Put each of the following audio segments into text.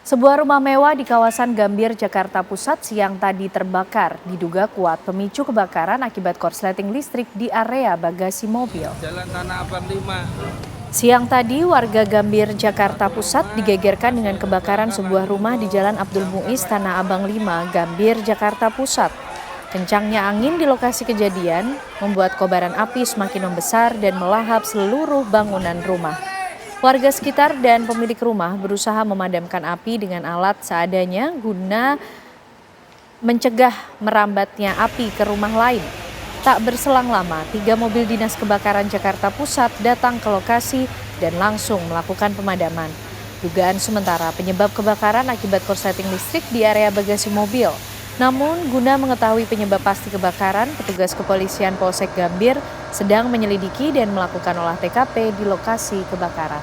Sebuah rumah mewah di kawasan Gambir, Jakarta Pusat siang tadi terbakar. Diduga kuat pemicu kebakaran akibat korsleting listrik di area bagasi mobil. Jalan Tanah Abang 5. Siang tadi, warga Gambir, Jakarta Pusat digegerkan dengan kebakaran sebuah rumah di Jalan Abdul Muiz, Tanah Abang 5, Gambir, Jakarta Pusat. Kencangnya angin di lokasi kejadian membuat kobaran api semakin membesar dan melahap seluruh bangunan rumah. Warga sekitar dan pemilik rumah berusaha memadamkan api dengan alat seadanya guna mencegah merambatnya api ke rumah lain. Tak berselang lama, 3 mobil dinas kebakaran Jakarta Pusat datang ke lokasi dan langsung melakukan pemadaman. Dugaan sementara penyebab kebakaran akibat korsleting listrik di area bagasi mobil. Namun, guna mengetahui penyebab pasti kebakaran, petugas kepolisian Polsek Gambir sedang menyelidiki dan melakukan olah TKP di lokasi kebakaran.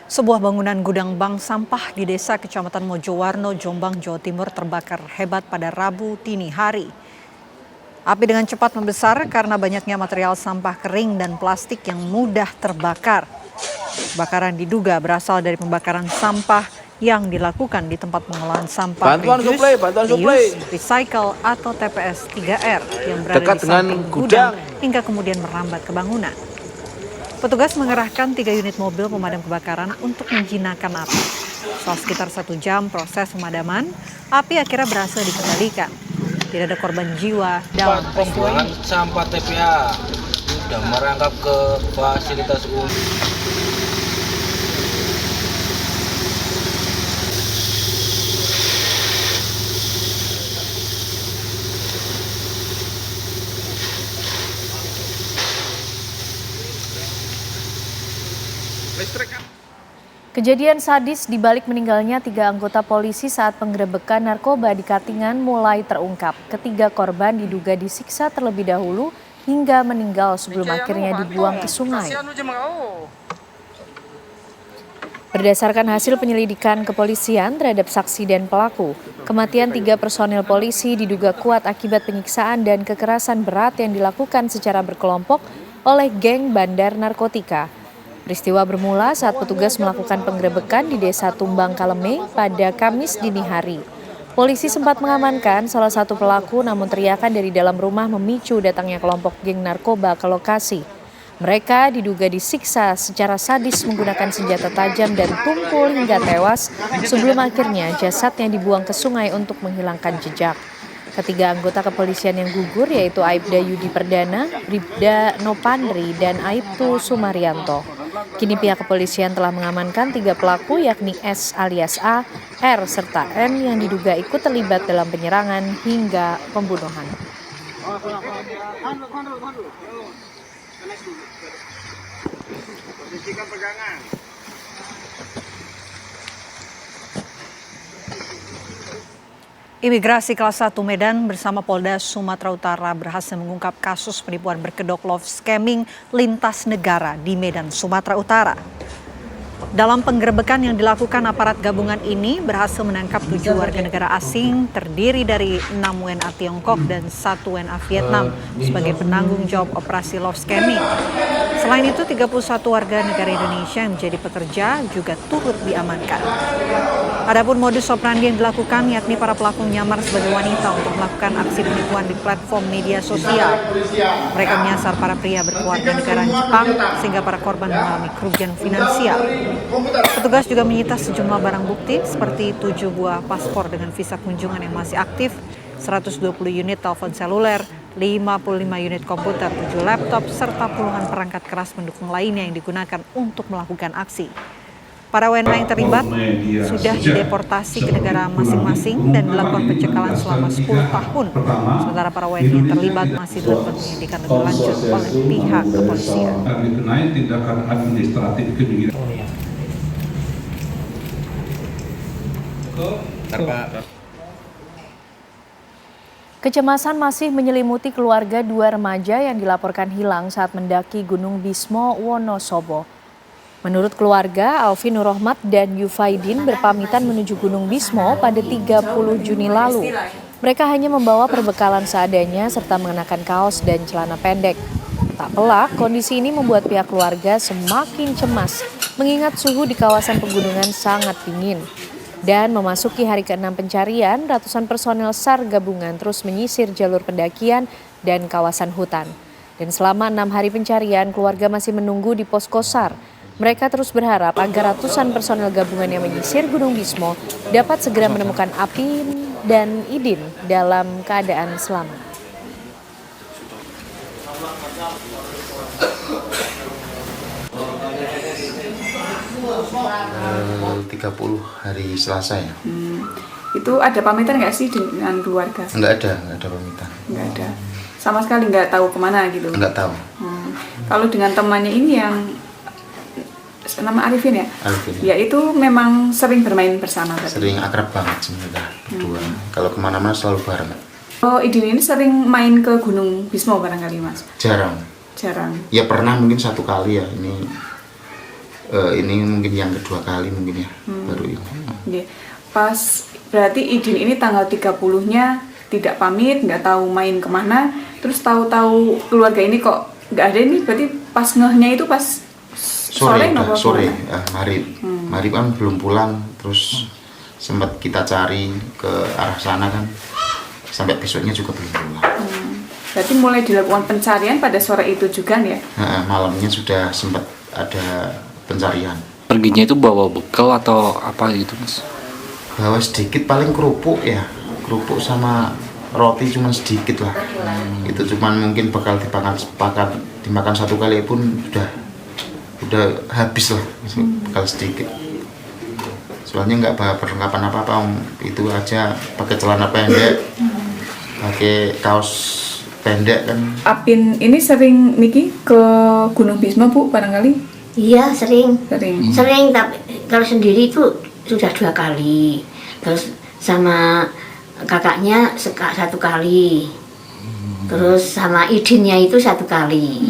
Sebuah bangunan gudang bank sampah di desa Kecamatan Mojowarno, Jombang, Jawa Timur terbakar hebat pada Rabu dini hari. Api dengan cepat membesar karena banyaknya material sampah kering dan plastik yang mudah terbakar. Kebakaran diduga berasal dari pembakaran sampah yang dilakukan di tempat pengolahan sampah reuse, recycle atau TPS 3R yang berada Dekat di samping dengan gudang hingga kemudian merambat ke bangunan. Petugas mengerahkan 3 unit mobil pemadam kebakaran untuk menjinakkan api. Setelah sekitar 1 jam proses pemadaman, api akhirnya berhasil dikendalikan. Tidak ada korban jiwa dalam peristiwa ini. Sampah TPA sudah merangkap ke fasilitas umum. Kejadian sadis di balik meninggalnya 3 anggota polisi saat penggerebekan narkoba di Katingan mulai terungkap. Ketiga korban diduga disiksa terlebih dahulu hingga meninggal sebelum akhirnya dibuang ke sungai. Berdasarkan hasil penyelidikan kepolisian terhadap saksi dan pelaku, kematian 3 personel polisi diduga kuat akibat penyiksaan dan kekerasan berat yang dilakukan secara berkelompok oleh geng bandar narkotika. Peristiwa bermula saat petugas melakukan penggerebekan di Desa Tumbang Kaleme pada Kamis dini hari. Polisi sempat mengamankan salah satu pelaku, namun teriakan dari dalam rumah memicu datangnya kelompok geng narkoba ke lokasi. Mereka diduga disiksa secara sadis menggunakan senjata tajam dan tumpul hingga tewas sebelum akhirnya jasadnya dibuang ke sungai untuk menghilangkan jejak. Ketiga anggota kepolisian yang gugur yaitu Aibda Yudi Perdana, Bribda Nopandri, dan Aibtu Sumaryanto. Kini pihak kepolisian telah mengamankan 3 pelaku yakni S alias A, R, serta N yang diduga ikut terlibat dalam penyerangan hingga pembunuhan. Imigrasi kelas 1 Medan bersama Polda Sumatera Utara berhasil mengungkap kasus penipuan berkedok love scamming lintas negara di Medan, Sumatera Utara. Dalam penggerebekan yang dilakukan aparat gabungan ini berhasil menangkap 7 warga negara asing terdiri dari 6 WNA Tiongkok dan 1 WNA Vietnam sebagai penanggung jawab operasi love scamming. Selain itu 31 warga negara Indonesia yang menjadi pekerja juga turut diamankan. Adapun modus operandi yang dilakukan yakni para pelaku menyamar sebagai wanita untuk melakukan aksi penipuan di platform media sosial. Mereka menyasar para pria berkeluarga negaraan Jepang sehingga para korban mengalami kerugian finansial. Petugas juga menyita sejumlah barang bukti seperti 7 buah paspor dengan visa kunjungan yang masih aktif, 120 unit telepon seluler, 55 unit komputer, 7 laptop, serta puluhan perangkat keras pendukung lainnya yang digunakan untuk melakukan aksi. Para WNA yang terlibat sudah dideportasi ke negara masing-masing dan dilakukan pencekalan selama 10 tahun. Sementara para WNA yang terlibat masih dilakukan penyidikan lebih lanjut oleh pihak kepolisian. Kecemasan masih menyelimuti keluarga 2 remaja yang dilaporkan hilang saat mendaki Gunung Bismo, Wonosobo. Menurut keluarga, Alfi Nurrohmat dan Yufaidin berpamitan menuju Gunung Bismo pada 30 Juni lalu. Mereka hanya membawa perbekalan seadanya serta mengenakan kaos dan celana pendek. Tak pelak, kondisi ini membuat pihak keluarga semakin cemas mengingat suhu di kawasan pegunungan sangat dingin. Dan memasuki hari ke-6 pencarian, ratusan personel SAR gabungan terus menyisir jalur pendakian dan kawasan hutan. Dan selama 6 hari pencarian, keluarga masih menunggu di posko SAR. Mereka terus berharap agar ratusan personel gabungan yang menyisir Gunung Bismo dapat segera menemukan Apin dan Idin dalam keadaan selamat. 30 hari Selasa ya. Itu ada pamitan nggak sih dengan keluarga? Nggak ada pamitan. Nggak ada. Sama sekali nggak tahu kemana gitu? Nggak tahu. Kalau dengan temannya ini yang nama Arifin ya? Arifin. Ya itu memang sering bermain bersama tadi? Sering akrab banget sebenarnya berdua. Kalau kemana-mana selalu bareng. Oh, Idin ini sering main ke Gunung Bismo barangkali Mas? Jarang. Ya pernah mungkin 1 kali ya. Ini mungkin yang kedua kali mungkin ya, baru ini. Yeah. Pas berarti Idin ini tanggal 30-nya tidak pamit, nggak tahu main kemana, terus tahu-tahu keluarga ini kok nggak ada, ini berarti pas ngehnya itu pas sore Marib kan belum pulang, terus sempat kita cari ke arah sana kan, sampai besoknya juga belum pulang. Berarti mulai dilakukan pencarian pada sore itu juga ya? Malamnya sudah sempat ada pencarian. Perginya itu bawa bekal atau apa gitu Mas? Bawa sedikit, paling kerupuk ya, kerupuk sama roti cuma sedikit lah. Itu cuman mungkin bakal dimakan 1 kali pun udah habis lah, bakal sedikit. Soalnya nggak bawa perlengkapan apa-apa, itu aja pakai celana pendek, pakai kaos pendek kan. Apin ini sering niki ke Gunung Bismo Bu barangkali? Iya sering, Sering. tapi kalau sendiri itu sudah 2 kali, terus sama kakaknya 1 kali, terus sama Idinnya itu 1 kali.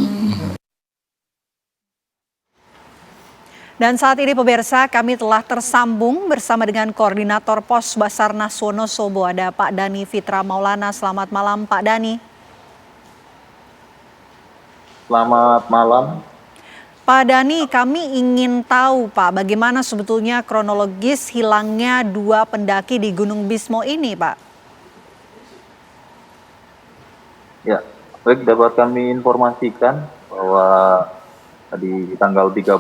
Dan saat ini pemirsa, kami telah tersambung bersama dengan Koordinator Pos Basarnas Wonosobo, ada Pak Dhani Fitra Maulana. Selamat malam Pak Dhani. Selamat malam. Pak Dhani, kami ingin tahu Pak, bagaimana sebetulnya kronologis hilangnya 2 pendaki di Gunung Bismo ini Pak? Ya, baik, dapat kami informasikan bahwa di tanggal 30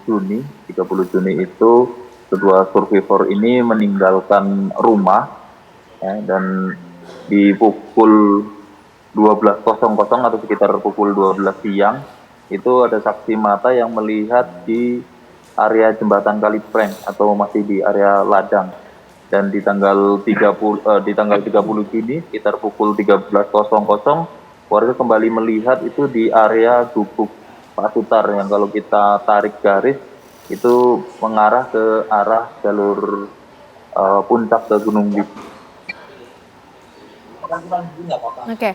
Juni itu kedua survivor ini meninggalkan rumah ya, dan di pukul 12.00 atau sekitar pukul 12 siang itu ada saksi mata yang melihat di area jembatan Kalipreng atau masih di area ladang, dan di tanggal 30 Juni sekitar pukul 13.00 warga kembali melihat itu di area Gubuk Pak Sutar yang kalau kita tarik garis itu mengarah ke arah jalur puncak ke Gunung Bismo. Oke.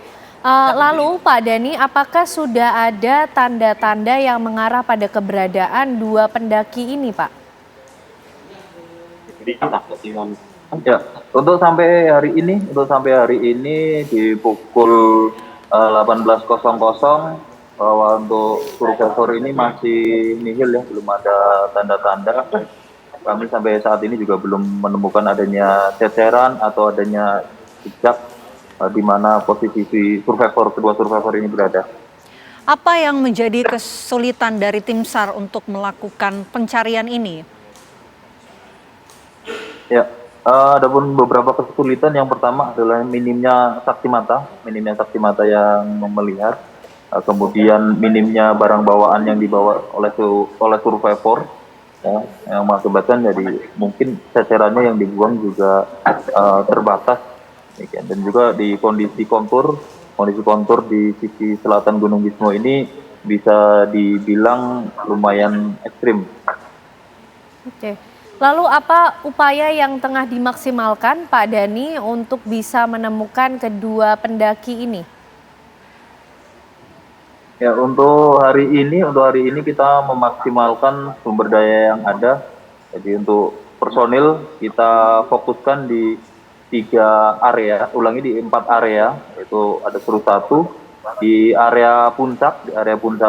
Lalu Pak Dhani, apakah sudah ada tanda-tanda yang mengarah pada keberadaan 2 pendaki ini Pak? Ya, untuk sampai hari ini di pukul 18.00 bahwa untuk survivor ini masih nihil ya, belum ada tanda-tanda. Kami sampai saat ini juga belum menemukan adanya ceceran atau adanya jejak di mana posisi kedua survivor ini berada. Apa yang menjadi kesulitan dari tim SAR untuk melakukan pencarian ini? Ya, ada pun beberapa kesulitan. Yang pertama adalah minimnya saksi mata yang melihat, kemudian minimnya barang bawaan yang dibawa oleh survivor, ya, yang mengakibatkan jadi mungkin cecerannya yang dibuang juga terbatas. Dan juga di kondisi kontur di sisi selatan Gunung Bismo ini bisa dibilang lumayan ekstrim. Oke. Lalu apa upaya yang tengah dimaksimalkan Pak Dhani untuk bisa menemukan kedua pendaki ini? Ya, untuk hari ini kita memaksimalkan sumber daya yang ada. Jadi untuk personil kita fokuskan di di 4 area, yaitu ada seru 1 di area puncak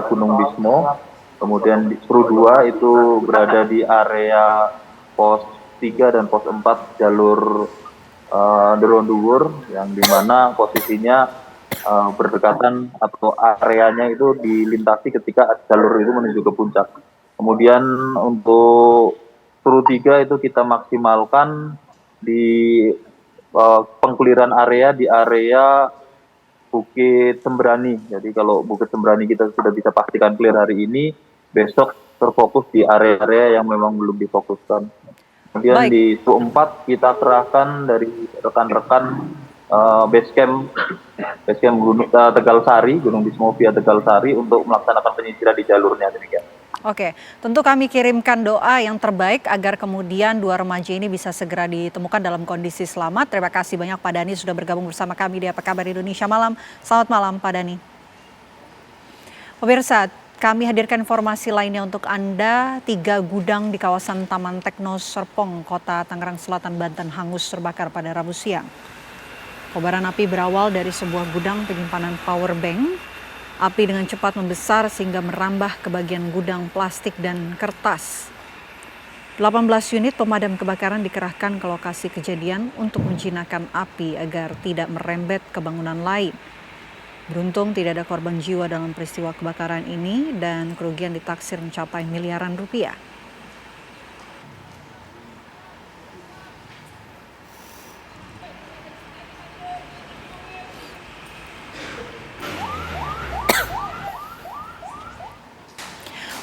Gunung Bismo, kemudian di seru 2 itu berada di area pos 3 dan pos 4 jalur Deronduwur, yang dimana posisinya berdekatan atau areanya itu dilintasi ketika jalur itu menuju ke puncak. Kemudian untuk seru 3 itu kita maksimalkan di pengkliran area di area Bukit Sembrani. Jadi kalau Bukit Sembrani kita sudah bisa pastikan clear hari ini, besok terfokus di area-area yang memang belum difokuskan. Kemudian Baik. di seru 4 kita kerahkan dari rekan-rekan basecamp Tegal Sari, Gunung Bismo via Tegal Sari untuk melaksanakan penyisiran di jalurnya, demikian. Oke, tentu kami kirimkan doa yang terbaik agar kemudian 2 remaja ini bisa segera ditemukan dalam kondisi selamat. Terima kasih banyak Pak Dhani sudah bergabung bersama kami di Apa Kabar Indonesia Malam. Selamat malam Pak Dhani. Pemirsa, kami hadirkan informasi lainnya untuk Anda. 3 gudang di kawasan Taman Tekno Serpong, Kota Tangerang Selatan, Banten hangus terbakar pada Rabu siang. Kobaran api berawal dari sebuah gudang penyimpanan power bank. Api dengan cepat membesar sehingga merambah ke bagian gudang plastik dan kertas. 18 unit pemadam kebakaran dikerahkan ke lokasi kejadian untuk menjinakkan api agar tidak merembet ke bangunan lain. Beruntung tidak ada korban jiwa dalam peristiwa kebakaran ini dan kerugian ditaksir mencapai miliaran rupiah.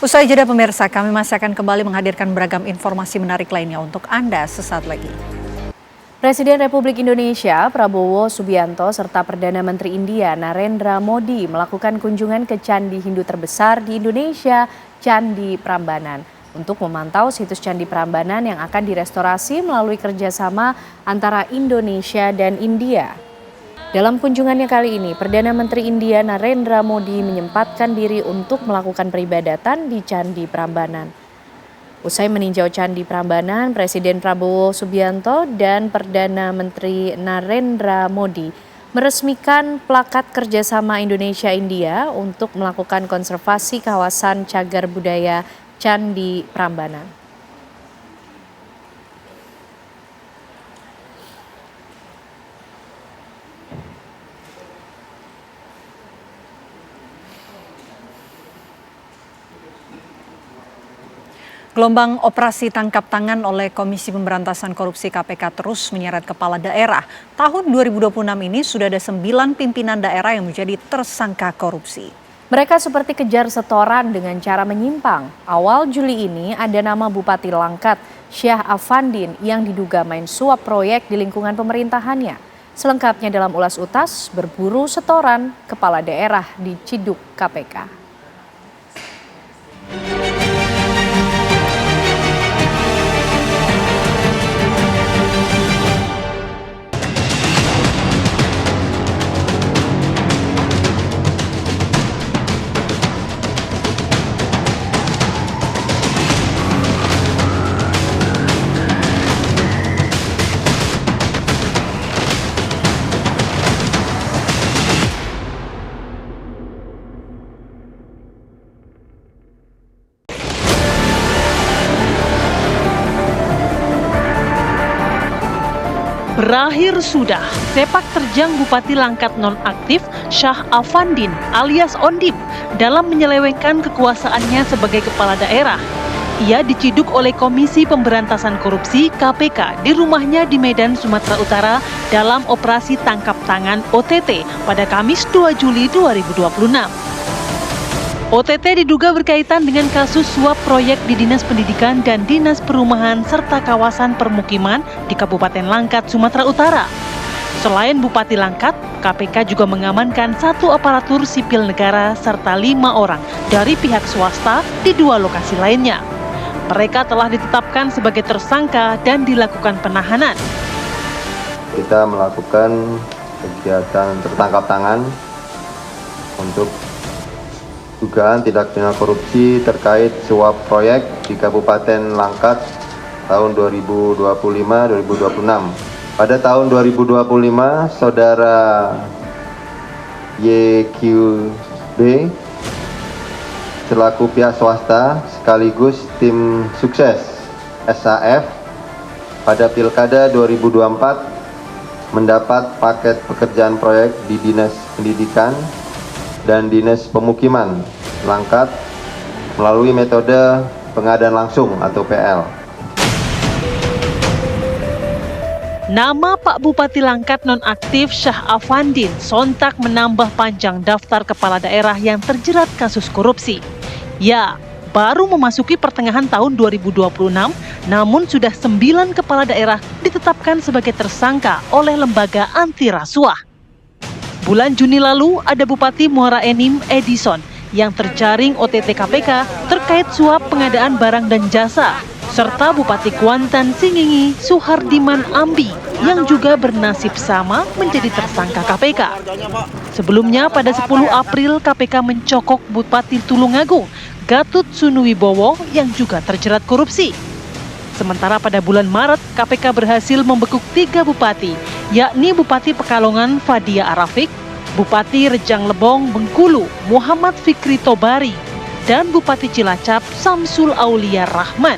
Usai jeda pemirsa, kami masih akan kembali menghadirkan beragam informasi menarik lainnya untuk Anda sesaat lagi. Presiden Republik Indonesia Prabowo Subianto serta Perdana Menteri India Narendra Modi melakukan kunjungan ke candi Hindu terbesar di Indonesia, Candi Prambanan, untuk memantau situs Candi Prambanan yang akan direstorasi melalui kerjasama antara Indonesia dan India. Dalam kunjungannya kali ini, Perdana Menteri India Narendra Modi menyempatkan diri untuk melakukan peribadatan di Candi Prambanan. Usai meninjau Candi Prambanan, Presiden Prabowo Subianto dan Perdana Menteri Narendra Modi meresmikan plakat kerjasama Indonesia-India untuk melakukan konservasi kawasan cagar budaya Candi Prambanan. Gelombang operasi tangkap tangan oleh Komisi Pemberantasan Korupsi KPK terus menyeret kepala daerah. Tahun 2026 ini sudah ada 9 pimpinan daerah yang menjadi tersangka korupsi. Mereka seperti kejar setoran dengan cara menyimpang. Awal Juli ini ada nama Bupati Langkat, Syah Afandin, yang diduga main suap proyek di lingkungan pemerintahannya. Selengkapnya dalam Ulas Utas, berburu setoran kepala daerah di Ciduk KPK. Berakhir sudah sepak terjang Bupati Langkat nonaktif Syah Afandin alias Ondip dalam menyelewengkan kekuasaannya sebagai kepala daerah. Ia diciduk oleh Komisi Pemberantasan Korupsi KPK di rumahnya di Medan, Sumatera Utara dalam operasi tangkap tangan OTT pada Kamis 2 Juli 2026. OTT diduga berkaitan dengan kasus suap proyek di Dinas Pendidikan dan Dinas Perumahan serta kawasan permukiman di Kabupaten Langkat, Sumatera Utara. Selain Bupati Langkat, KPK juga mengamankan 1 aparatur sipil negara serta 5 orang dari pihak swasta di 2 lokasi lainnya. Mereka telah ditetapkan sebagai tersangka dan dilakukan penahanan. Kita melakukan kegiatan tertangkap tangan untuk dugaan tindak pidana korupsi terkait suap proyek di Kabupaten Langkat tahun 2025-2026. Pada tahun 2025, Saudara YQB selaku pihak swasta sekaligus tim sukses SAF pada Pilkada 2024 mendapat paket pekerjaan proyek di Dinas Pendidikan dan Dinas Pemukiman Langkat melalui metode pengadaan langsung atau PL. Nama Pak Bupati Langkat nonaktif Syah Afandin sontak menambah panjang daftar kepala daerah yang terjerat kasus korupsi. Ya, baru memasuki pertengahan tahun 2026, namun sudah 9 kepala daerah ditetapkan sebagai tersangka oleh lembaga anti rasuah. Bulan Juni lalu, ada Bupati Muara Enim Edison yang terjaring OTT KPK terkait suap pengadaan barang dan jasa, serta Bupati Kuantan Singingi Suhardiman Ambi yang juga bernasib sama menjadi tersangka KPK. Sebelumnya pada 10 April KPK mencokok Bupati Tulungagung Gatut Sunuwibowo yang juga terjerat korupsi. Sementara pada bulan Maret KPK berhasil membekuk 3 bupati, yakni Bupati Pekalongan Fadia Arafik, Bupati Rejang Lebong Bengkulu Muhammad Fikri Tobari, dan Bupati Cilacap Samsul Aulia Rahman.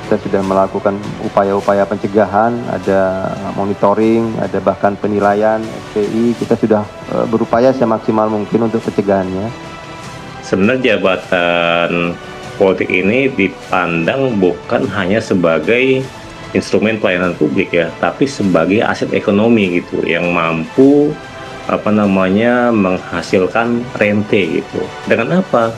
Kita sudah melakukan upaya-upaya pencegahan, ada monitoring, ada bahkan penilaian SPI. Kita sudah berupaya semaksimal mungkin untuk pencegahannya. Sebenarnya jabatan politik ini dipandang bukan hanya sebagai instrumen pelayanan publik ya, tapi sebagai aset ekonomi gitu yang mampu menghasilkan rente gitu. Dengan apa?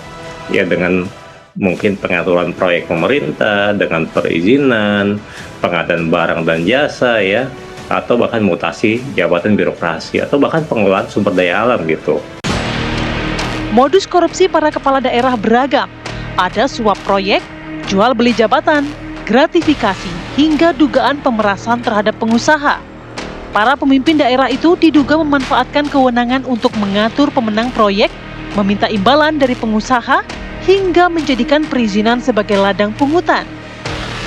Ya dengan mungkin pengaturan proyek pemerintah, dengan perizinan, pengadaan barang dan jasa ya, atau bahkan mutasi jabatan birokrasi, atau bahkan pengelolaan sumber daya alam gitu. Modus korupsi para kepala daerah beragam. Ada suap proyek, jual beli jabatan, gratifikasi, hingga dugaan pemerasan terhadap pengusaha. Para pemimpin daerah itu diduga memanfaatkan kewenangan untuk mengatur pemenang proyek, meminta imbalan dari pengusaha, hingga menjadikan perizinan sebagai ladang pungutan.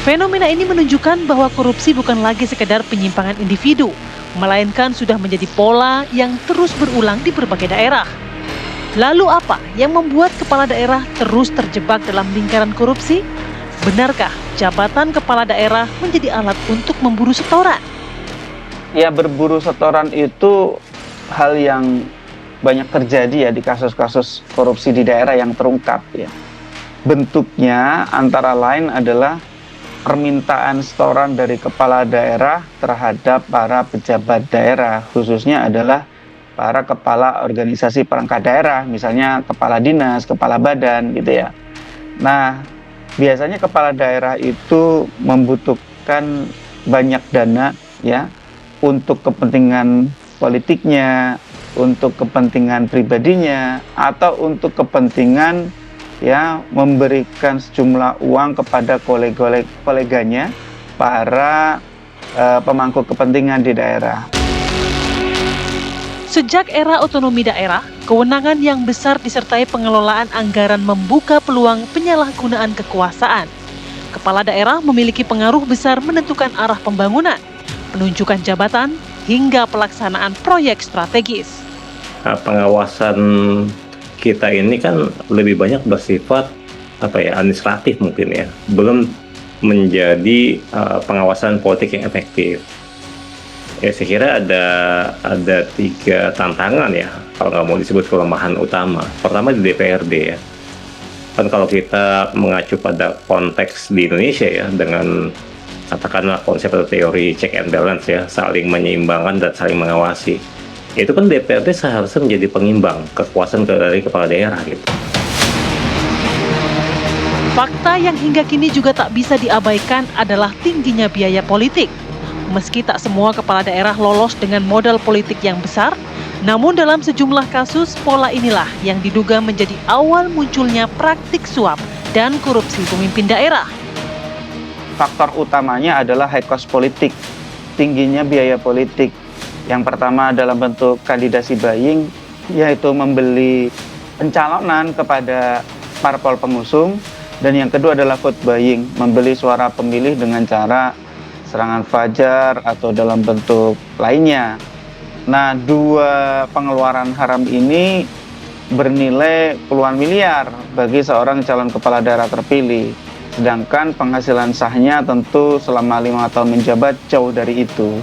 Fenomena ini menunjukkan bahwa korupsi bukan lagi sekedar penyimpangan individu, melainkan sudah menjadi pola yang terus berulang di berbagai daerah. Lalu apa yang membuat kepala daerah terus terjebak dalam lingkaran korupsi? Benarkah jabatan kepala daerah menjadi alat untuk memburu setoran? Ya, berburu setoran itu hal yang banyak terjadi ya di kasus-kasus korupsi di daerah yang terungkap ya. Bentuknya antara lain adalah permintaan setoran dari kepala daerah terhadap para pejabat daerah, khususnya adalah para kepala organisasi perangkat daerah, misalnya kepala dinas, kepala badan gitu ya. Nah, biasanya kepala daerah itu membutuhkan banyak dana ya untuk kepentingan politiknya, untuk kepentingan pribadinya, atau untuk kepentingan ya memberikan sejumlah uang kepada koleganya para pemangku kepentingan di daerah. Sejak era otonomi daerah, kewenangan yang besar disertai pengelolaan anggaran membuka peluang penyalahgunaan kekuasaan. Kepala daerah memiliki pengaruh besar menentukan arah pembangunan, penunjukan jabatan, hingga pelaksanaan proyek strategis. Pengawasan kita ini kan lebih banyak bersifat administratif mungkin ya, belum menjadi pengawasan politik yang efektif. Ya, saya kira ada 3 tantangan ya, kalau nggak mau disebut kelemahan utama. Pertama di DPRD ya. Kan kalau kita mengacu pada konteks di Indonesia ya, dengan katakanlah konsep atau teori check and balance ya, saling menyeimbangkan dan saling mengawasi. Itu kan DPRD seharusnya menjadi pengimbang kekuasaan dari kepala daerah gitu. Fakta yang hingga kini juga tak bisa diabaikan adalah tingginya biaya politik. Meski tak semua kepala daerah lolos dengan modal politik yang besar, namun dalam sejumlah kasus pola inilah yang diduga menjadi awal munculnya praktik suap dan korupsi pemimpin daerah. Faktor utamanya adalah high cost politik, tingginya biaya politik. Yang pertama dalam bentuk kandidasi buying, yaitu membeli pencalonan kepada parpol pengusung, dan yang kedua adalah vote buying, membeli suara pemilih dengan cara serangan fajar atau dalam bentuk lainnya. Nah, 2 pengeluaran haram ini bernilai puluhan miliar bagi seorang calon kepala daerah terpilih. Sedangkan penghasilan sahnya tentu selama 5 tahun menjabat jauh dari itu.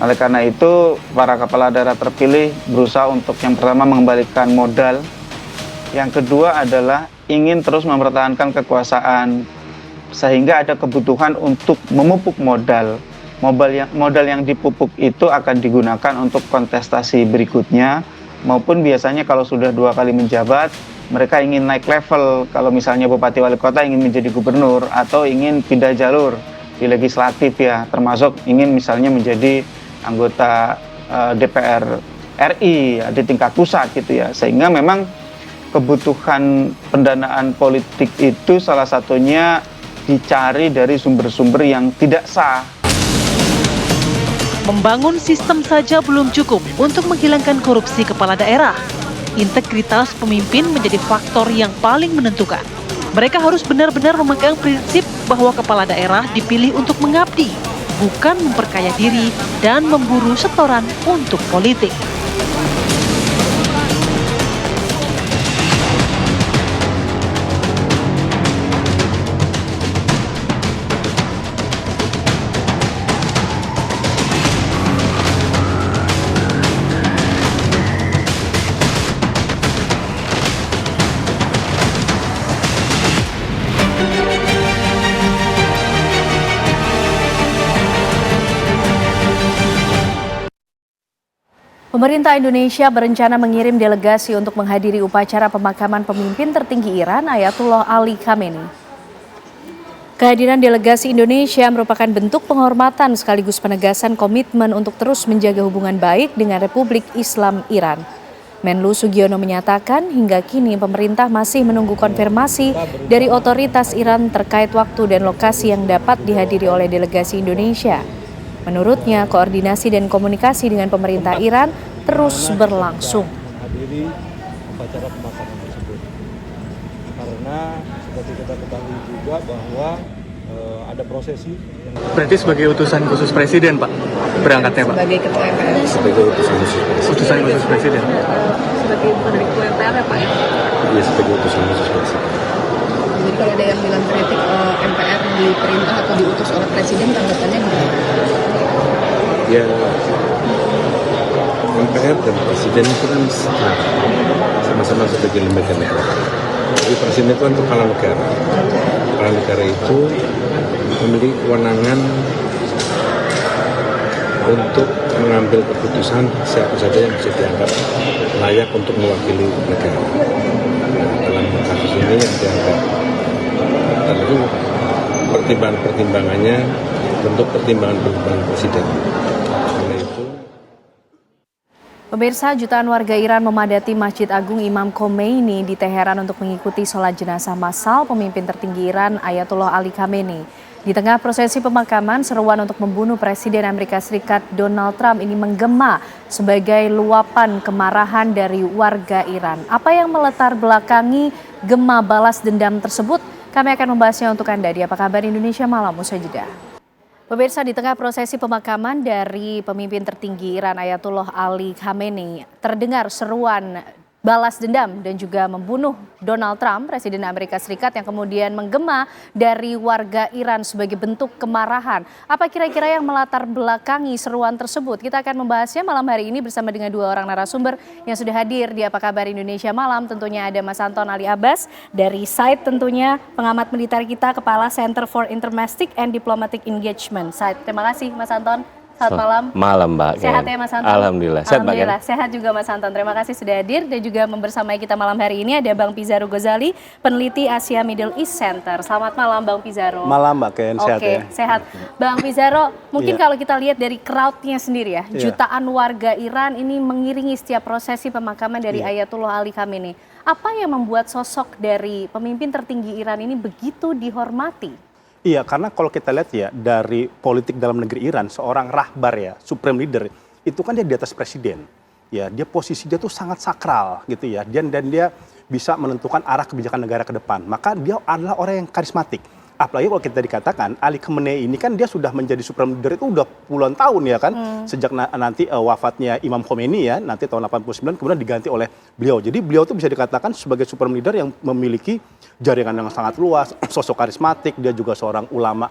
Oleh karena itu, para kepala daerah terpilih berusaha untuk yang pertama mengembalikan modal. Yang kedua adalah ingin terus mempertahankan kekuasaan, sehingga ada kebutuhan untuk memupuk modal. Modal yang dipupuk itu akan digunakan untuk kontestasi berikutnya, maupun biasanya kalau sudah 2 kali menjabat, mereka ingin naik level. Kalau misalnya bupati wali kota ingin menjadi gubernur atau ingin pindah jalur di legislatif ya, termasuk ingin misalnya menjadi anggota DPR RI ya, di tingkat pusat gitu ya. Sehingga memang kebutuhan pendanaan politik itu salah satunya dicari dari sumber-sumber yang tidak sah. Membangun sistem saja belum cukup untuk menghilangkan korupsi kepala daerah. Integritas pemimpin menjadi faktor yang paling menentukan. Mereka harus benar-benar memegang prinsip bahwa kepala daerah dipilih untuk mengabdi, bukan memperkaya diri dan memburu setoran untuk politik. Pemerintah Indonesia berencana mengirim delegasi untuk menghadiri upacara pemakaman pemimpin tertinggi Iran Ayatullah Ali Khamenei. Kehadiran delegasi Indonesia merupakan bentuk penghormatan sekaligus penegasan komitmen untuk terus menjaga hubungan baik dengan Republik Islam Iran. Menlu Sugiono menyatakan hingga kini pemerintah masih menunggu konfirmasi dari otoritas Iran terkait waktu dan lokasi yang dapat dihadiri oleh delegasi Indonesia. Menurutnya, koordinasi dan komunikasi dengan pemerintah Iran terus berlangsung. Menghadiri upacara pemakaman tersebut. Karena seperti kita ketahui juga bahwa ada prosesi. Berarti sebagai utusan khusus presiden, Pak, berangkatnya, Pak? Sebagai ketua MPR. Sebagai utusan khusus presiden. Utusan khusus presiden. Sebagai dari ketua MPR ya, Pak? Iya, sebagai utusan khusus presiden. Jadi kalau ada yang bilang kritik MPR diperintah atau diutus oleh presiden, tanggapannya gimana? Ya, MPR dan presiden itu kan sama-sama sebagai lembaga negara. Jadi presiden itu kan kepala negara. Kepala negara itu memiliki kewenangan untuk mengambil keputusan siapa saja yang bisa dianggap layak untuk mewakili negara. Dalam kasus ini yang dianggap, tentu pertimbangannya bentuk pertimbangan presiden. Karena itu. Pemirsa, jutaan warga Iran memadati Masjid Agung Imam Khomeini di Teheran untuk mengikuti sholat jenazah massal pemimpin tertinggi Iran Ayatullah Ali Khamenei. Di tengah prosesi pemakaman, seruan untuk membunuh Presiden Amerika Serikat Donald Trump ini menggema sebagai luapan kemarahan dari warga Iran. Apa yang melatar belakangi gema balas dendam tersebut? Kami akan membahasnya untuk Anda di Apa Kabar Indonesia Malam usai jeda. Pemirsa, di tengah prosesi pemakaman dari pemimpin tertinggi Iran Ayatullah Ali Khamenei, terdengar seruan balas dendam dan juga membunuh Donald Trump, Presiden Amerika Serikat yang kemudian menggema dari warga Iran sebagai bentuk kemarahan. Apa kira-kira yang melatar belakangi seruan tersebut? Kita akan membahasnya malam hari ini bersama dengan 2 orang narasumber yang sudah hadir di Apa Kabar Indonesia Malam. Tentunya ada Mas Anton Ali Abbas dari SIDE, tentunya pengamat militer kita, Kepala Center for Intermestic and Diplomatic Engagement. SIDE, terima kasih Mas Anton. Selamat malam. Malam, Mbak. Sehat ya Mas Anton? Alhamdulillah. Sehat, Mbak. Alhamdulillah. Sehat juga Mas Anton. Terima kasih sudah hadir dan juga membersamai kita malam hari ini ada Bang Pizarro Ghazali, peneliti Asia Middle East Center. Selamat malam Bang Pizarro. Malam Mbak Ken, sehat ya. Sehat. Bang Pizarro, mungkin kalau kita lihat dari crowd-nya sendiri ya, jutaan warga Iran ini mengiringi setiap prosesi pemakaman dari Ayatullah Ali Khamenei. Apa yang membuat sosok dari pemimpin tertinggi Iran ini begitu dihormati? Iya, karena kalau kita lihat ya dari politik dalam negeri Iran, seorang rahbar ya, supreme leader, itu kan dia di atas presiden. Ya, dia posisinya tuh sangat sakral gitu ya. Dan dia bisa menentukan arah kebijakan negara ke depan. Maka dia adalah orang yang karismatik. apalagi kalau kita dikatakan Ali Khamenei ini kan dia sudah menjadi supreme leader itu udah puluhan tahun ya kan, sejak nanti wafatnya Imam Khomeini ya, nanti tahun 89 kemudian diganti oleh beliau. Jadi beliau itu bisa dikatakan sebagai supreme leader yang memiliki jaringan yang sangat luas, sosok karismatik, dia juga seorang ulama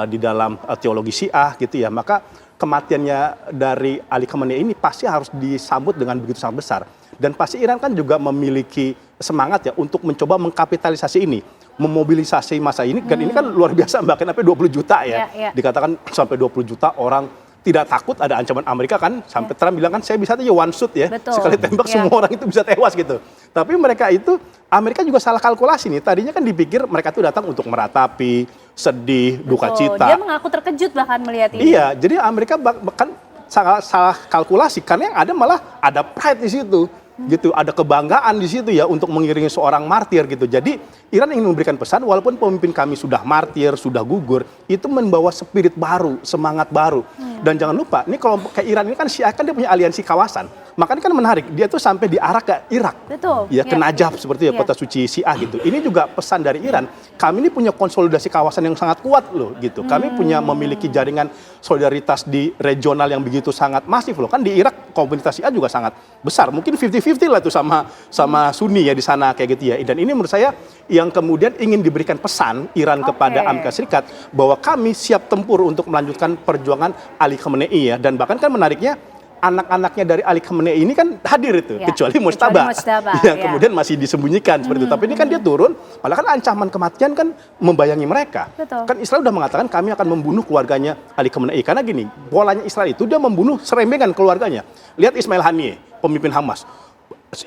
di dalam teologi Syiah gitu ya. Maka kematiannya dari Ali Khamenei ini pasti harus disambut dengan begitu sangat besar. Dan pasti Iran kan juga memiliki semangat ya untuk mencoba mengkapitalisasi ini, memobilisasi masa ini. Dan ini kan luar biasa, bahkan sampai 20 juta ya. Dikatakan sampai 20 juta orang tidak takut ada ancaman Amerika kan. Sampai Trump bilang kan saya bisa aja one shot ya. Betul. Sekali tembak semua orang itu bisa tewas gitu. Tapi mereka itu, Amerika juga salah kalkulasi nih. Tadinya kan dipikir mereka itu datang untuk meratapi, sedih, duka cita. Dia mengaku terkejut bahkan melihat ini. Iya, jadi Amerika bahkan salah kalkulasi karena yang ada malah ada pride di situ. Gitu, ada kebanggaan di situ ya untuk mengiringi seorang martir gitu. Jadi Iran ingin memberikan pesan walaupun pemimpin kami sudah martir, sudah gugur, itu membawa spirit baru, semangat baru. Dan jangan lupa, ini kelompok kayak Iran ini kan Syiah kan dia punya aliansi kawasan. Makanya kan menarik, dia tuh sampai diarah ke Irak. Betul. Ya, ke Najaf seperti ya, kota suci Syiah gitu. Ini juga pesan dari Iran, kami ini punya konsolidasi kawasan yang sangat kuat loh gitu. Kami punya memiliki jaringan solidaritas di regional yang begitu sangat masif loh. Kan di Irak komunitas Syiah juga sangat besar. Mungkin 50-50 lah itu sama Sunni ya di sana kayak gitu ya. Dan ini menurut saya yang kemudian ingin diberikan pesan Iran kepada Amerika Serikat bahwa kami siap tempur untuk melanjutkan perjuangan Ali Khamenei ya. Dan bahkan kan menariknya anak-anaknya dari Ali Khamenei ini kan hadir itu, kecuali Mujtaba yang kemudian masih disembunyikan seperti itu. Tapi ini kan dia turun, malah kan ancaman kematian kan membayangi mereka. Kan Israel sudah mengatakan kami akan membunuh keluarganya Ali Khamenei. Karena gini, polanya Israel itu dia membunuh serembengan keluarganya. Lihat Ismail Haniyeh, pemimpin Hamas.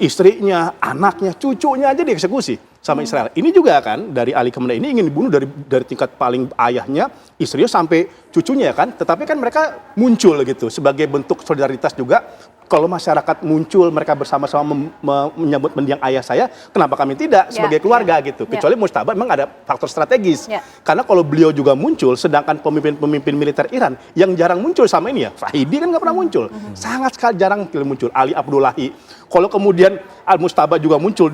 Istrinya, anaknya, cucunya aja dieksekusi sama Israel. Ini juga kan dari Ali Khamenei ini ingin dibunuh dari tingkat paling ayahnya, istrinya sampai cucunya kan. Tetapi kan mereka muncul gitu sebagai bentuk solidaritas juga. Kalau masyarakat muncul mereka bersama-sama menyambut mendiang ayah saya, kenapa kami tidak sebagai keluarga gitu. Kecuali Mujtaba memang ada faktor strategis. Karena kalau beliau juga muncul, sedangkan pemimpin-pemimpin militer Iran yang jarang muncul sama ini ya, Fahidi kan nggak pernah muncul. Sangat sekali jarang muncul. Ali Abdullahi. Kalau kemudian Al-Mujtaba juga muncul,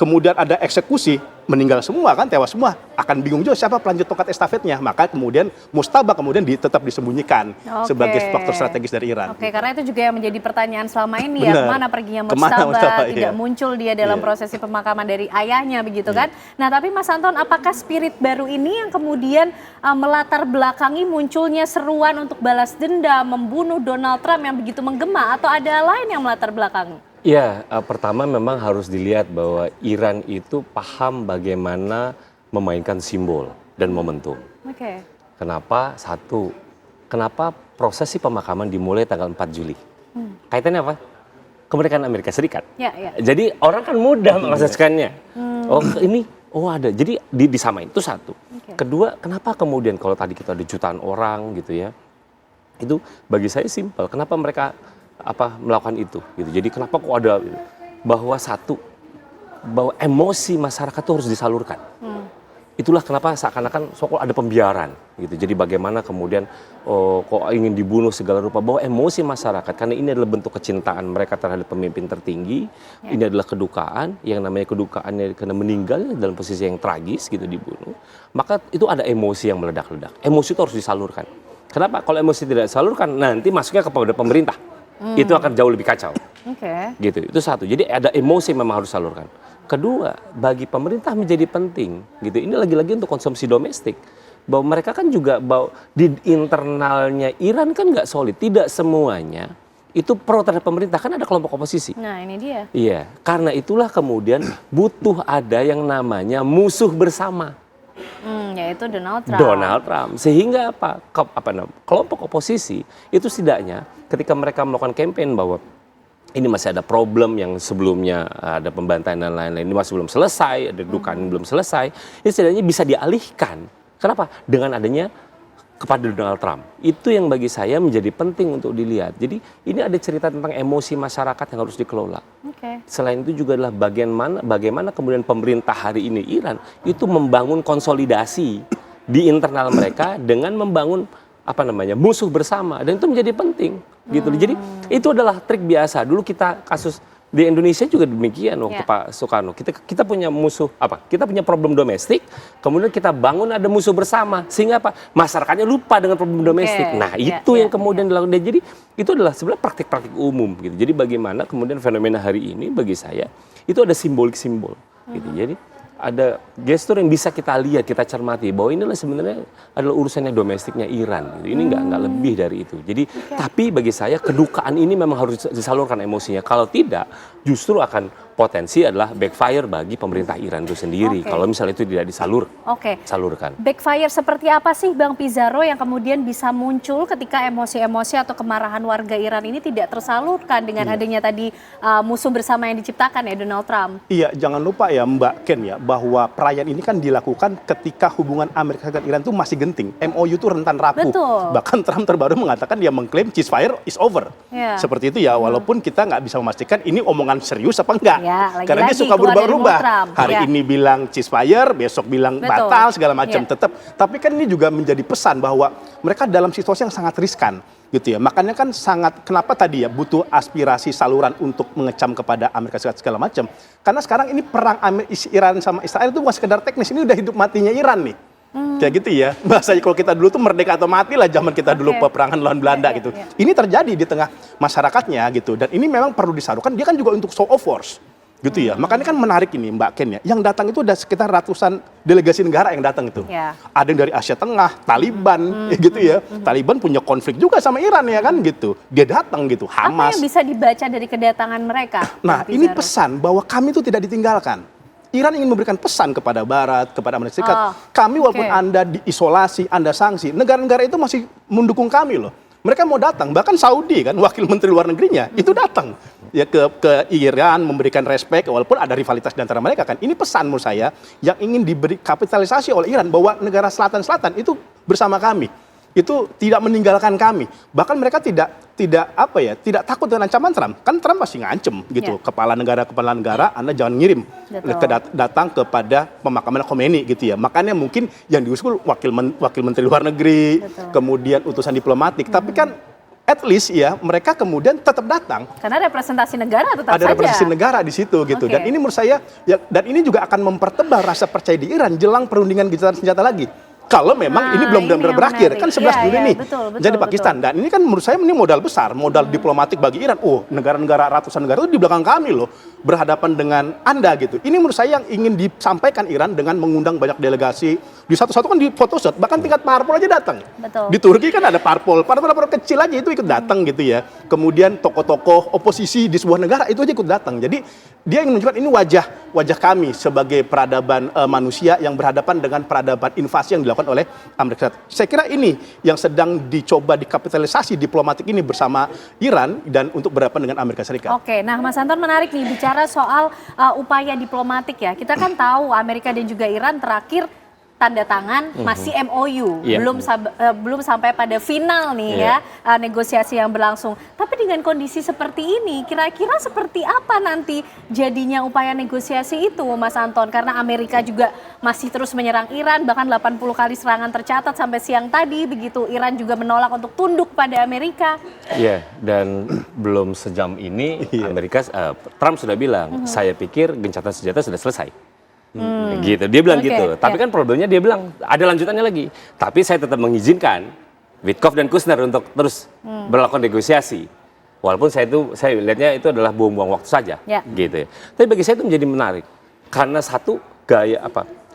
kemudian ada eksekusi, meninggal semua kan, tewas semua, akan bingung juga siapa pelanjut tongkat estafetnya. Maka kemudian Mujtaba kemudian tetap disembunyikan sebagai faktor strategis dari Iran. Karena itu juga yang menjadi pertanyaan selama ini ya, kemana perginya Mujtaba, tidak muncul dia dalam prosesi pemakaman dari ayahnya begitu kan. Nah tapi Mas Anton, apakah spirit baru ini yang kemudian melatar belakangi munculnya seruan untuk balas dendam, membunuh Donald Trump yang begitu menggema, atau ada lain yang melatar belakangi? Ya, pertama memang harus dilihat bahwa Iran itu paham bagaimana memainkan simbol dan momentum. Kenapa? Satu, kenapa prosesi pemakaman dimulai tanggal 4 Juli? Kaitannya apa? Kemerdekaan Amerika Serikat. Jadi orang kan mudah mengaseskannya. Ada. Jadi disamain, itu satu. Kedua, kenapa kemudian kalau tadi kita ada jutaan orang gitu ya, itu bagi saya simpel. Kenapa mereka melakukan itu gitu. Jadi kenapa kok ada bahwa emosi masyarakat itu harus disalurkan. Itulah kenapa seakan-akan ada pembiaran gitu. Jadi bagaimana kemudian kok ingin dibunuh segala rupa, bahwa emosi masyarakat karena ini adalah bentuk kecintaan mereka terhadap pemimpin tertinggi. Ini adalah kedukaan, yang namanya kedukaannya karena meninggal dalam posisi yang tragis gitu, dibunuh. Maka itu ada emosi yang meledak-ledak. Emosi itu harus disalurkan. Kenapa? Kalau emosi tidak disalurkan nanti masuknya kepada pemerintah. Itu akan jauh lebih kacau. Gitu. Itu satu. Jadi ada emosi memang harus salurkan. Kedua, bagi pemerintah menjadi penting gitu. Ini lagi-lagi untuk konsumsi domestik. Bahwa mereka kan juga di internalnya Iran kan nggak solid. Tidak semuanya itu pro terhadap pemerintah, kan ada kelompok oposisi. Nah, ini dia. Iya, karena itulah kemudian butuh ada yang namanya musuh bersama. Yaitu Donald Trump. Sehingga kelompok oposisi itu setidaknya ketika mereka melakukan campaign bahwa ini masih ada problem yang sebelumnya ada pembantaian dan lain-lain, ini masih belum selesai, ada dukaan belum selesai, ini setidaknya bisa dialihkan. Kenapa? Dengan adanya kepada Donald Trump. Itu yang bagi saya menjadi penting untuk dilihat. Jadi ini ada cerita tentang emosi masyarakat yang harus dikelola. Selain itu juga adalah bagaimana kemudian pemerintah hari ini Iran itu membangun konsolidasi di internal mereka dengan membangun musuh bersama, dan itu menjadi penting gitu. Jadi itu adalah trik biasa. Dulu kita kasus Di Indonesia juga demikian waktu Pak Soekarno. Kita punya musuh Kita punya problem domestik, kemudian kita bangun ada musuh bersama sehingga masyarakatnya lupa dengan problem domestik. Nah, itu yang kemudian dilakukan. Jadi itu adalah sebenarnya praktik-praktik umum gitu. Jadi bagaimana kemudian fenomena hari ini bagi saya itu ada simbol-simbol gitu. Jadi ada gestur yang bisa kita lihat, kita cermati bahwa inilah sebenarnya adalah urusannya domestiknya Iran. Gitu. Ini nggak lebih dari itu. Jadi tapi bagi saya kedukaan ini memang harus disalurkan emosinya. Kalau tidak, justru akan potensi adalah backfire bagi pemerintah Iran itu sendiri. Kalau misalnya itu tidak salurkan. Backfire seperti apa sih Bang Pizarro yang kemudian bisa muncul ketika emosi-emosi atau kemarahan warga Iran ini tidak tersalurkan dengan adanya tadi musuh bersama yang diciptakan ya Donald Trump? Iya, jangan lupa ya Mbak Ken ya, bahwa perayaan ini kan dilakukan ketika hubungan Amerika Serikat Iran itu masih genting. MOU itu rentan rapuh. Betul. Bahkan Trump terbaru mengatakan dia mengklaim ceasefire is over. Seperti itu ya, walaupun kita nggak bisa memastikan ini omongan serius apa enggak. Karena dia suka berubah-ubah. Hari ini bilang ceasefire, besok bilang batal segala macam. Tapi kan ini juga menjadi pesan bahwa mereka dalam situasi yang sangat riskan gitu ya. Makanya kan kenapa tadi ya butuh aspirasi saluran untuk mengecam kepada Amerika Serikat segala macam. Karena sekarang ini perang Iran sama Israel itu bukan sekedar teknis, ini udah hidup matinya Iran nih. Kayak gitu ya. Bahasanya kalau kita dulu tuh merdeka atau mati lah zaman kita dulu peperangan lawan Belanda gitu. Ini terjadi di tengah masyarakatnya gitu. Dan ini memang perlu disarukan. Dia kan juga untuk show of force. Gitu ya. Makanya kan menarik ini Mbak Ken ya. Yang datang itu ada sekitar ratusan delegasi negara yang datang itu. Ada yang dari Asia Tengah, Taliban gitu ya. Taliban punya konflik juga sama Iran ya kan gitu. Dia datang gitu. Hamas. Apa yang bisa dibaca dari kedatangan mereka? Nah, ini pesan bahwa kami itu tidak ditinggalkan. Iran ingin memberikan pesan kepada Barat, kepada Amerika Serikat. Kami walaupun Anda diisolasi, Anda sanksi, negara-negara itu masih mendukung kami loh. Mereka mau datang, bahkan Saudi kan, wakil menteri luar negerinya, itu datang ya ke Iran memberikan respek, walaupun ada rivalitas di antara mereka kan. Ini pesan menurut saya yang ingin diberi kapitalisasi oleh Iran, bahwa negara selatan-selatan itu bersama kami. Itu tidak meninggalkan kami. Bahkan mereka tidak takut dengan ancaman Trump. Kan Trump pasti ngancem gitu. Kepala negara, Anda jangan ngirim datang kepada pemakaman Khomeini gitu ya. Makanya mungkin yang diusul wakil menteri luar negeri, kemudian utusan diplomatik. Tapi kan at least ya mereka kemudian tetap datang. Karena representasi negara tetap ada representasi negara di situ gitu. Dan ini menurut saya dan ini juga akan mempertebal rasa percaya di Iran jelang perundingan gencatan senjata lagi. Kalau memang ini belum benar-benar berakhir, kan 11 Juli nih jadi Pakistan. Dan ini kan menurut saya ini modal besar, modal diplomatik bagi Iran. Negara-negara, ratusan negara itu di belakang kami loh, berhadapan dengan Anda gitu. Ini menurut saya yang ingin disampaikan Iran dengan mengundang banyak delegasi. Di satu-satu kan di photoshoot, bahkan tingkat parpol aja datang. Di Turki kan ada parpol kecil aja itu ikut datang gitu ya. Kemudian tokoh-tokoh oposisi di sebuah negara itu aja ikut datang. Jadi dia ingin menunjukkan ini wajah kami sebagai peradaban manusia yang berhadapan dengan peradaban invasi yang dilakukan oleh Amerika Serikat. Saya kira ini yang sedang dicoba dikapitalisasi diplomatik ini bersama Iran dan untuk berhadapan dengan Amerika Serikat. Oke, nah Mas Anton menarik nih bicara soal upaya diplomatik ya. Kita kan tahu Amerika dan juga Iran terakhir tanda tangan masih MOU, belum sampai pada final nih ya negosiasi yang berlangsung. Tapi dengan kondisi seperti ini, kira-kira seperti apa nanti jadinya upaya negosiasi itu, Mas Anton? Karena Amerika juga masih terus menyerang Iran, bahkan 80 kali serangan tercatat sampai siang tadi, begitu Iran juga menolak untuk tunduk pada Amerika. Iya, dan belum sejam ini Trump sudah bilang, saya pikir gencatan senjata sudah selesai. Gitu, dia bilang gitu. Tapi kan problemnya dia bilang ada lanjutannya lagi. Tapi saya tetap mengizinkan Witkoff dan Kushner untuk terus melakukan negosiasi. Walaupun saya lihatnya itu adalah buang-buang waktu saja, gitu ya. Tapi bagi saya itu menjadi menarik karena satu gaya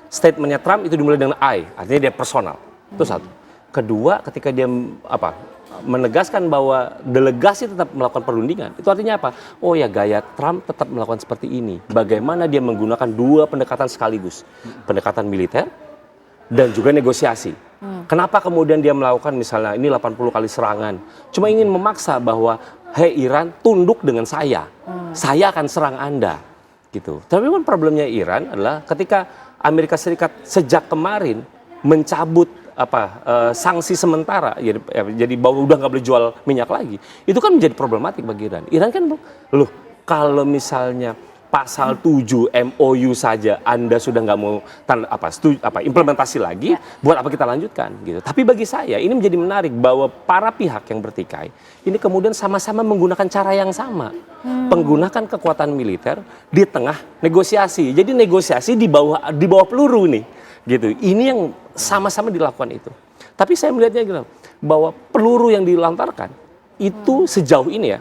statementnya Trump itu dimulai dengan I, artinya dia personal. Itu satu. Kedua, ketika dia menegaskan bahwa delegasi tetap melakukan perundingan, itu artinya apa? Oh ya, gaya Trump tetap melakukan seperti ini. Bagaimana dia menggunakan dua pendekatan sekaligus, pendekatan militer dan juga negosiasi. Kenapa kemudian dia melakukan misalnya ini 80 kali serangan? Cuma ingin memaksa bahwa, hei Iran, tunduk dengan saya akan serang Anda, gitu. Tapi kan problemnya Iran adalah ketika Amerika Serikat sejak kemarin mencabut sanksi sementara, jadi bahwa udah nggak boleh jual minyak lagi, itu kan menjadi problematik bagi Iran. Iran kan loh, kalau misalnya pasal 7 MOU saja Anda sudah nggak mau implementasi lagi, buat apa kita lanjutkan gitu. Tapi bagi saya ini menjadi menarik bahwa para pihak yang bertikai ini kemudian sama-sama menggunakan cara yang sama, menggunakan kekuatan militer di tengah negosiasi. Jadi negosiasi di bawah peluru nih, gitu. Ini yang sama-sama dilakukan itu. Tapi saya melihatnya gitu, bahwa peluru yang dilontarkan itu sejauh ini ya.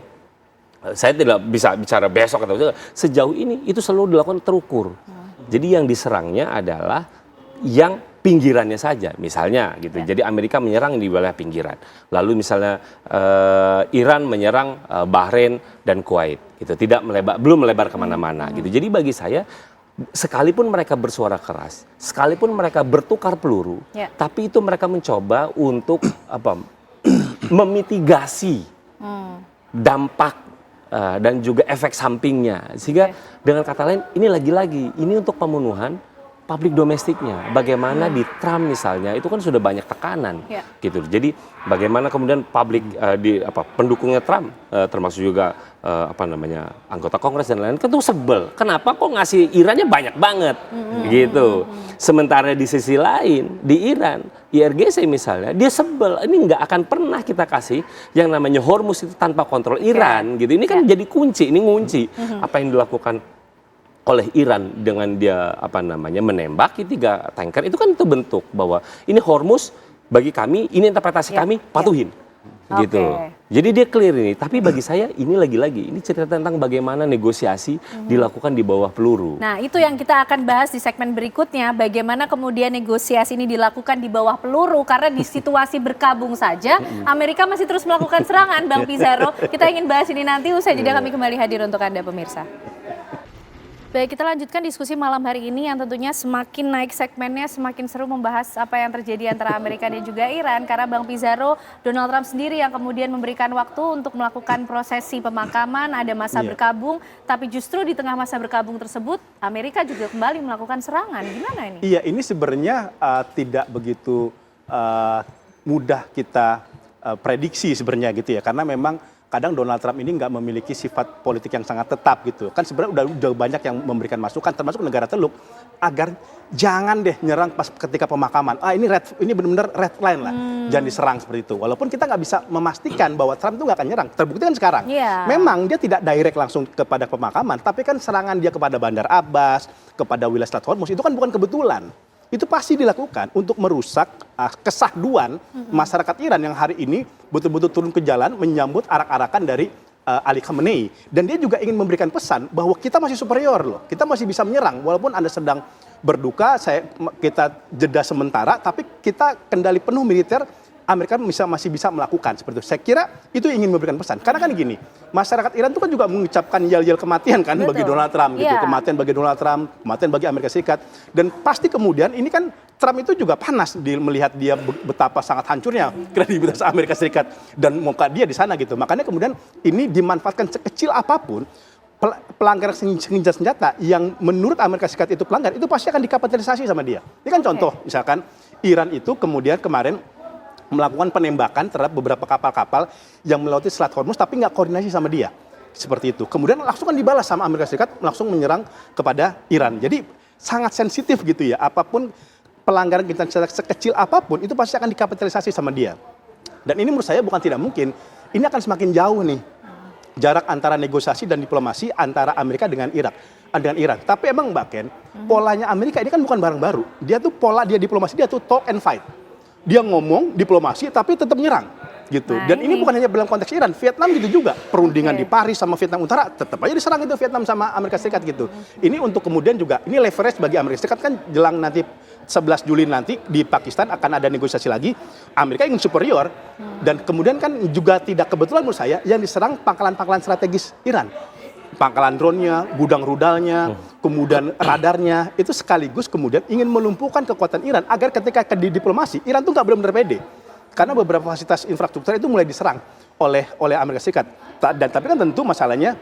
Saya tidak bisa bicara besok atau sejauh ini itu selalu dilakukan terukur. Jadi yang diserangnya adalah yang pinggirannya saja, misalnya gitu. Jadi Amerika menyerang di wilayah pinggiran. Lalu misalnya Iran menyerang Bahrain dan Kuwait, gitu. Belum melebar kemana-mana, gitu. Jadi bagi saya, sekalipun mereka bersuara keras, sekalipun mereka bertukar peluru, tapi itu mereka mencoba untuk memitigasi dampak dan juga efek sampingnya, sehingga dengan kata lain ini lagi-lagi ini untuk pemenuhan publik domestiknya. Bagaimana di Trump misalnya itu kan sudah banyak tekanan, gitu. Jadi bagaimana kemudian publik pendukungnya Trump termasuk juga anggota Kongres dan lain-lain kan tuh sebel. Kenapa kok ngasih Irannya banyak banget, gitu. Sementara di sisi lain di Iran, IRGC misalnya dia sebel, ini nggak akan pernah kita kasih yang namanya Hormuz itu tanpa kontrol Iran, gitu. Ini kan jadi kunci, ini ngunci apa yang dilakukan oleh Iran dengan dia menembaki 3 tanker itu kan itu bentuk bahwa ini Hormuz bagi kami, ini interpretasi kami, patuhin. Gitu. Jadi dia clear ini, tapi bagi saya ini lagi-lagi ini cerita tentang bagaimana negosiasi dilakukan di bawah peluru. Nah, itu yang kita akan bahas di segmen berikutnya, bagaimana kemudian negosiasi ini dilakukan di bawah peluru karena di situasi berkabung saja Amerika masih terus melakukan serangan, Bang Pizarro. Kita ingin bahas ini nanti usai jeda, kami kembali hadir untuk Anda pemirsa. Baik, kita lanjutkan diskusi malam hari ini yang tentunya semakin naik segmennya, semakin seru membahas apa yang terjadi antara Amerika dan juga Iran. Karena Bang Pizarro, Donald Trump sendiri yang kemudian memberikan waktu untuk melakukan prosesi pemakaman, ada masa berkabung. Tapi justru di tengah masa berkabung tersebut, Amerika juga kembali melakukan serangan. Gimana ini? Iya, ini sebenarnya tidak begitu mudah kita prediksi sebenarnya gitu ya. Karena memang kadang Donald Trump ini nggak memiliki sifat politik yang sangat tetap gitu. Kan sebenarnya udah banyak yang memberikan masukan, termasuk negara Teluk, agar jangan deh nyerang pas ketika pemakaman. Ini benar-benar red line lah, jangan diserang seperti itu. Walaupun kita nggak bisa memastikan bahwa Trump itu nggak akan nyerang. Terbukti kan sekarang. Memang dia tidak direct langsung kepada pemakaman, tapi kan serangan dia kepada Bandar Abbas, kepada wilayah Selat Hormuz, itu kan bukan kebetulan. Itu pasti dilakukan untuk merusak kesahduan masyarakat Iran yang hari ini betul-betul turun ke jalan menyambut arak-arakan dari Ali Khamenei. Dan dia juga ingin memberikan pesan bahwa kita masih superior loh, kita masih bisa menyerang walaupun Anda sedang berduka, kita jeda sementara, tapi kita kendali penuh militer. Amerika masih bisa melakukan seperti itu. Saya kira itu ingin memberikan pesan. Karena kan gini, masyarakat Iran itu kan juga mengucapkan yel-yel kematian kan bagi Donald Trump gitu. Kematian bagi Donald Trump, kematian bagi Amerika Serikat. Dan pasti kemudian ini kan Trump itu juga panas melihat dia betapa sangat hancurnya kredibilitas Amerika Serikat dan muka dia di sana gitu. Makanya kemudian ini dimanfaatkan sekecil apapun pelanggaran senjata yang menurut Amerika Serikat itu pelanggar, itu pasti akan dikapitalisasi sama dia. Ini kan contoh, misalkan Iran itu kemudian kemarin melakukan penembakan terhadap beberapa kapal-kapal yang melewati Selat Hormuz tapi nggak koordinasi sama dia. Seperti itu. Kemudian langsung kan dibalas sama Amerika Serikat, langsung menyerang kepada Iran. Jadi sangat sensitif gitu ya. Apapun pelanggaran kita sekecil apapun itu pasti akan dikapitalisasi sama dia. Dan ini menurut saya bukan tidak mungkin. Ini akan semakin jauh nih jarak antara negosiasi dan diplomasi antara Amerika dengan Iran. Tapi emang Mbak Ken, polanya Amerika ini kan bukan barang baru. Dia tuh pola dia diplomasi, dia tuh talk and fight. Dia ngomong diplomasi tapi tetap nyerang gitu. Dan ini bukan hanya dalam konteks Iran, Vietnam gitu juga. Perundingan di Paris sama Vietnam Utara tetap aja diserang itu Vietnam sama Amerika Serikat gitu. Ini untuk kemudian juga ini leverage bagi Amerika Serikat kan jelang nanti 11 Juli nanti di Pakistan akan ada negosiasi lagi. Amerika ingin superior dan kemudian kan juga tidak kebetulan menurut saya yang diserang pangkalan-pangkalan strategis Iran. Pangkalan drone-nya, gudang rudalnya, kemudian radarnya, itu sekaligus kemudian ingin melumpuhkan kekuatan Iran agar ketika di diplomasi, Iran tuh nggak benar-benar pede. Karena beberapa fasilitas infrastruktur itu mulai diserang oleh Amerika Serikat. Tapi kan tentu masalahnya,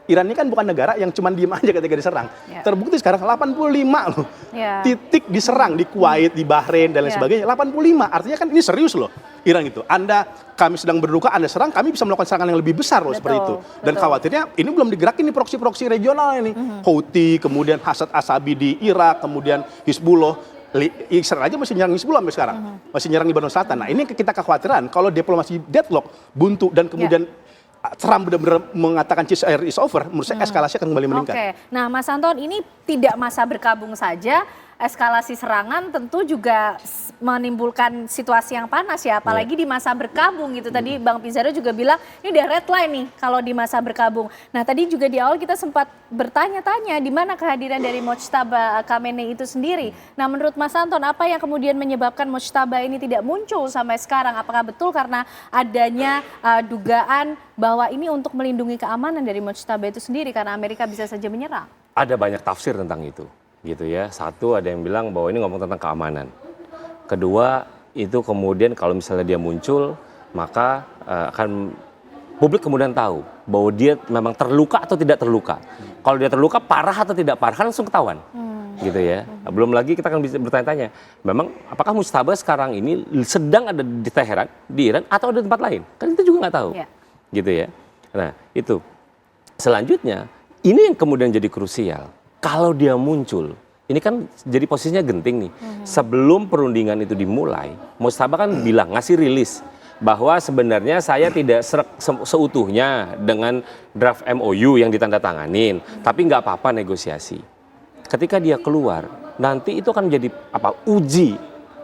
Iran ini kan bukan negara yang cuma diem aja ketika diserang. Terbukti sekarang 85 loh titik diserang di Kuwait, di Bahrain, dan lain sebagainya. 85, artinya kan ini serius loh. Iran gitu. Kami sedang berduka, Anda serang, kami bisa melakukan serangan yang lebih besar loh, seperti itu. Dan khawatirnya ini belum digerakin nih proksi-proksi regional ini. Houthi, kemudian Hasad Asabi di Irak, kemudian Hizbullah. Israel aja masih nyerang Hizbullah sampai sekarang. Masih nyerang Lebanon Selatan. Nah, ini kita kekhawatiran kalau diplomasi deadlock, buntu, dan kemudian Trump benar-benar mengatakan ceasefire is over, menurut saya eskalasi akan kembali meningkat. Oke, nah Mas Anton, ini tidak masa berkabung saja, eskalasi serangan tentu juga menimbulkan situasi yang panas ya, apalagi di masa berkabung gitu. Tadi Bang Pizarro juga bilang ini udah red line nih kalau di masa berkabung. Nah tadi juga di awal kita sempat bertanya-tanya di mana kehadiran dari Mojtaba Khamenei itu sendiri. Nah menurut Mas Anton, apa yang kemudian menyebabkan Mojtaba ini tidak muncul sampai sekarang? Apakah betul karena adanya dugaan bahwa ini untuk melindungi keamanan dari Mojtaba itu sendiri karena Amerika bisa saja menyerang? Ada banyak tafsir tentang itu, gitu ya. Satu, ada yang bilang bahwa ini ngomong tentang keamanan. Kedua, itu kemudian kalau misalnya dia muncul, maka akan publik kemudian tahu bahwa dia memang terluka atau tidak terluka. Kalau dia terluka, parah atau tidak parah, kan langsung ketahuan. Gitu ya. Belum lagi kita akan bisa bertanya-tanya, memang apakah Mojtaba sekarang ini sedang ada di Teheran, di Iran, atau ada di tempat lain? Kan kita juga nggak tahu. Gitu ya. Nah, itu. Selanjutnya, ini yang kemudian jadi krusial. Kalau dia muncul, ini kan jadi posisinya genting nih. Sebelum perundingan itu dimulai, Mojtaba kan bilang, ngasih rilis bahwa sebenarnya saya tidak seutuhnya dengan draft MOU yang ditandatanganin, tapi nggak apa-apa negosiasi. Ketika dia keluar, nanti itu akan menjadi uji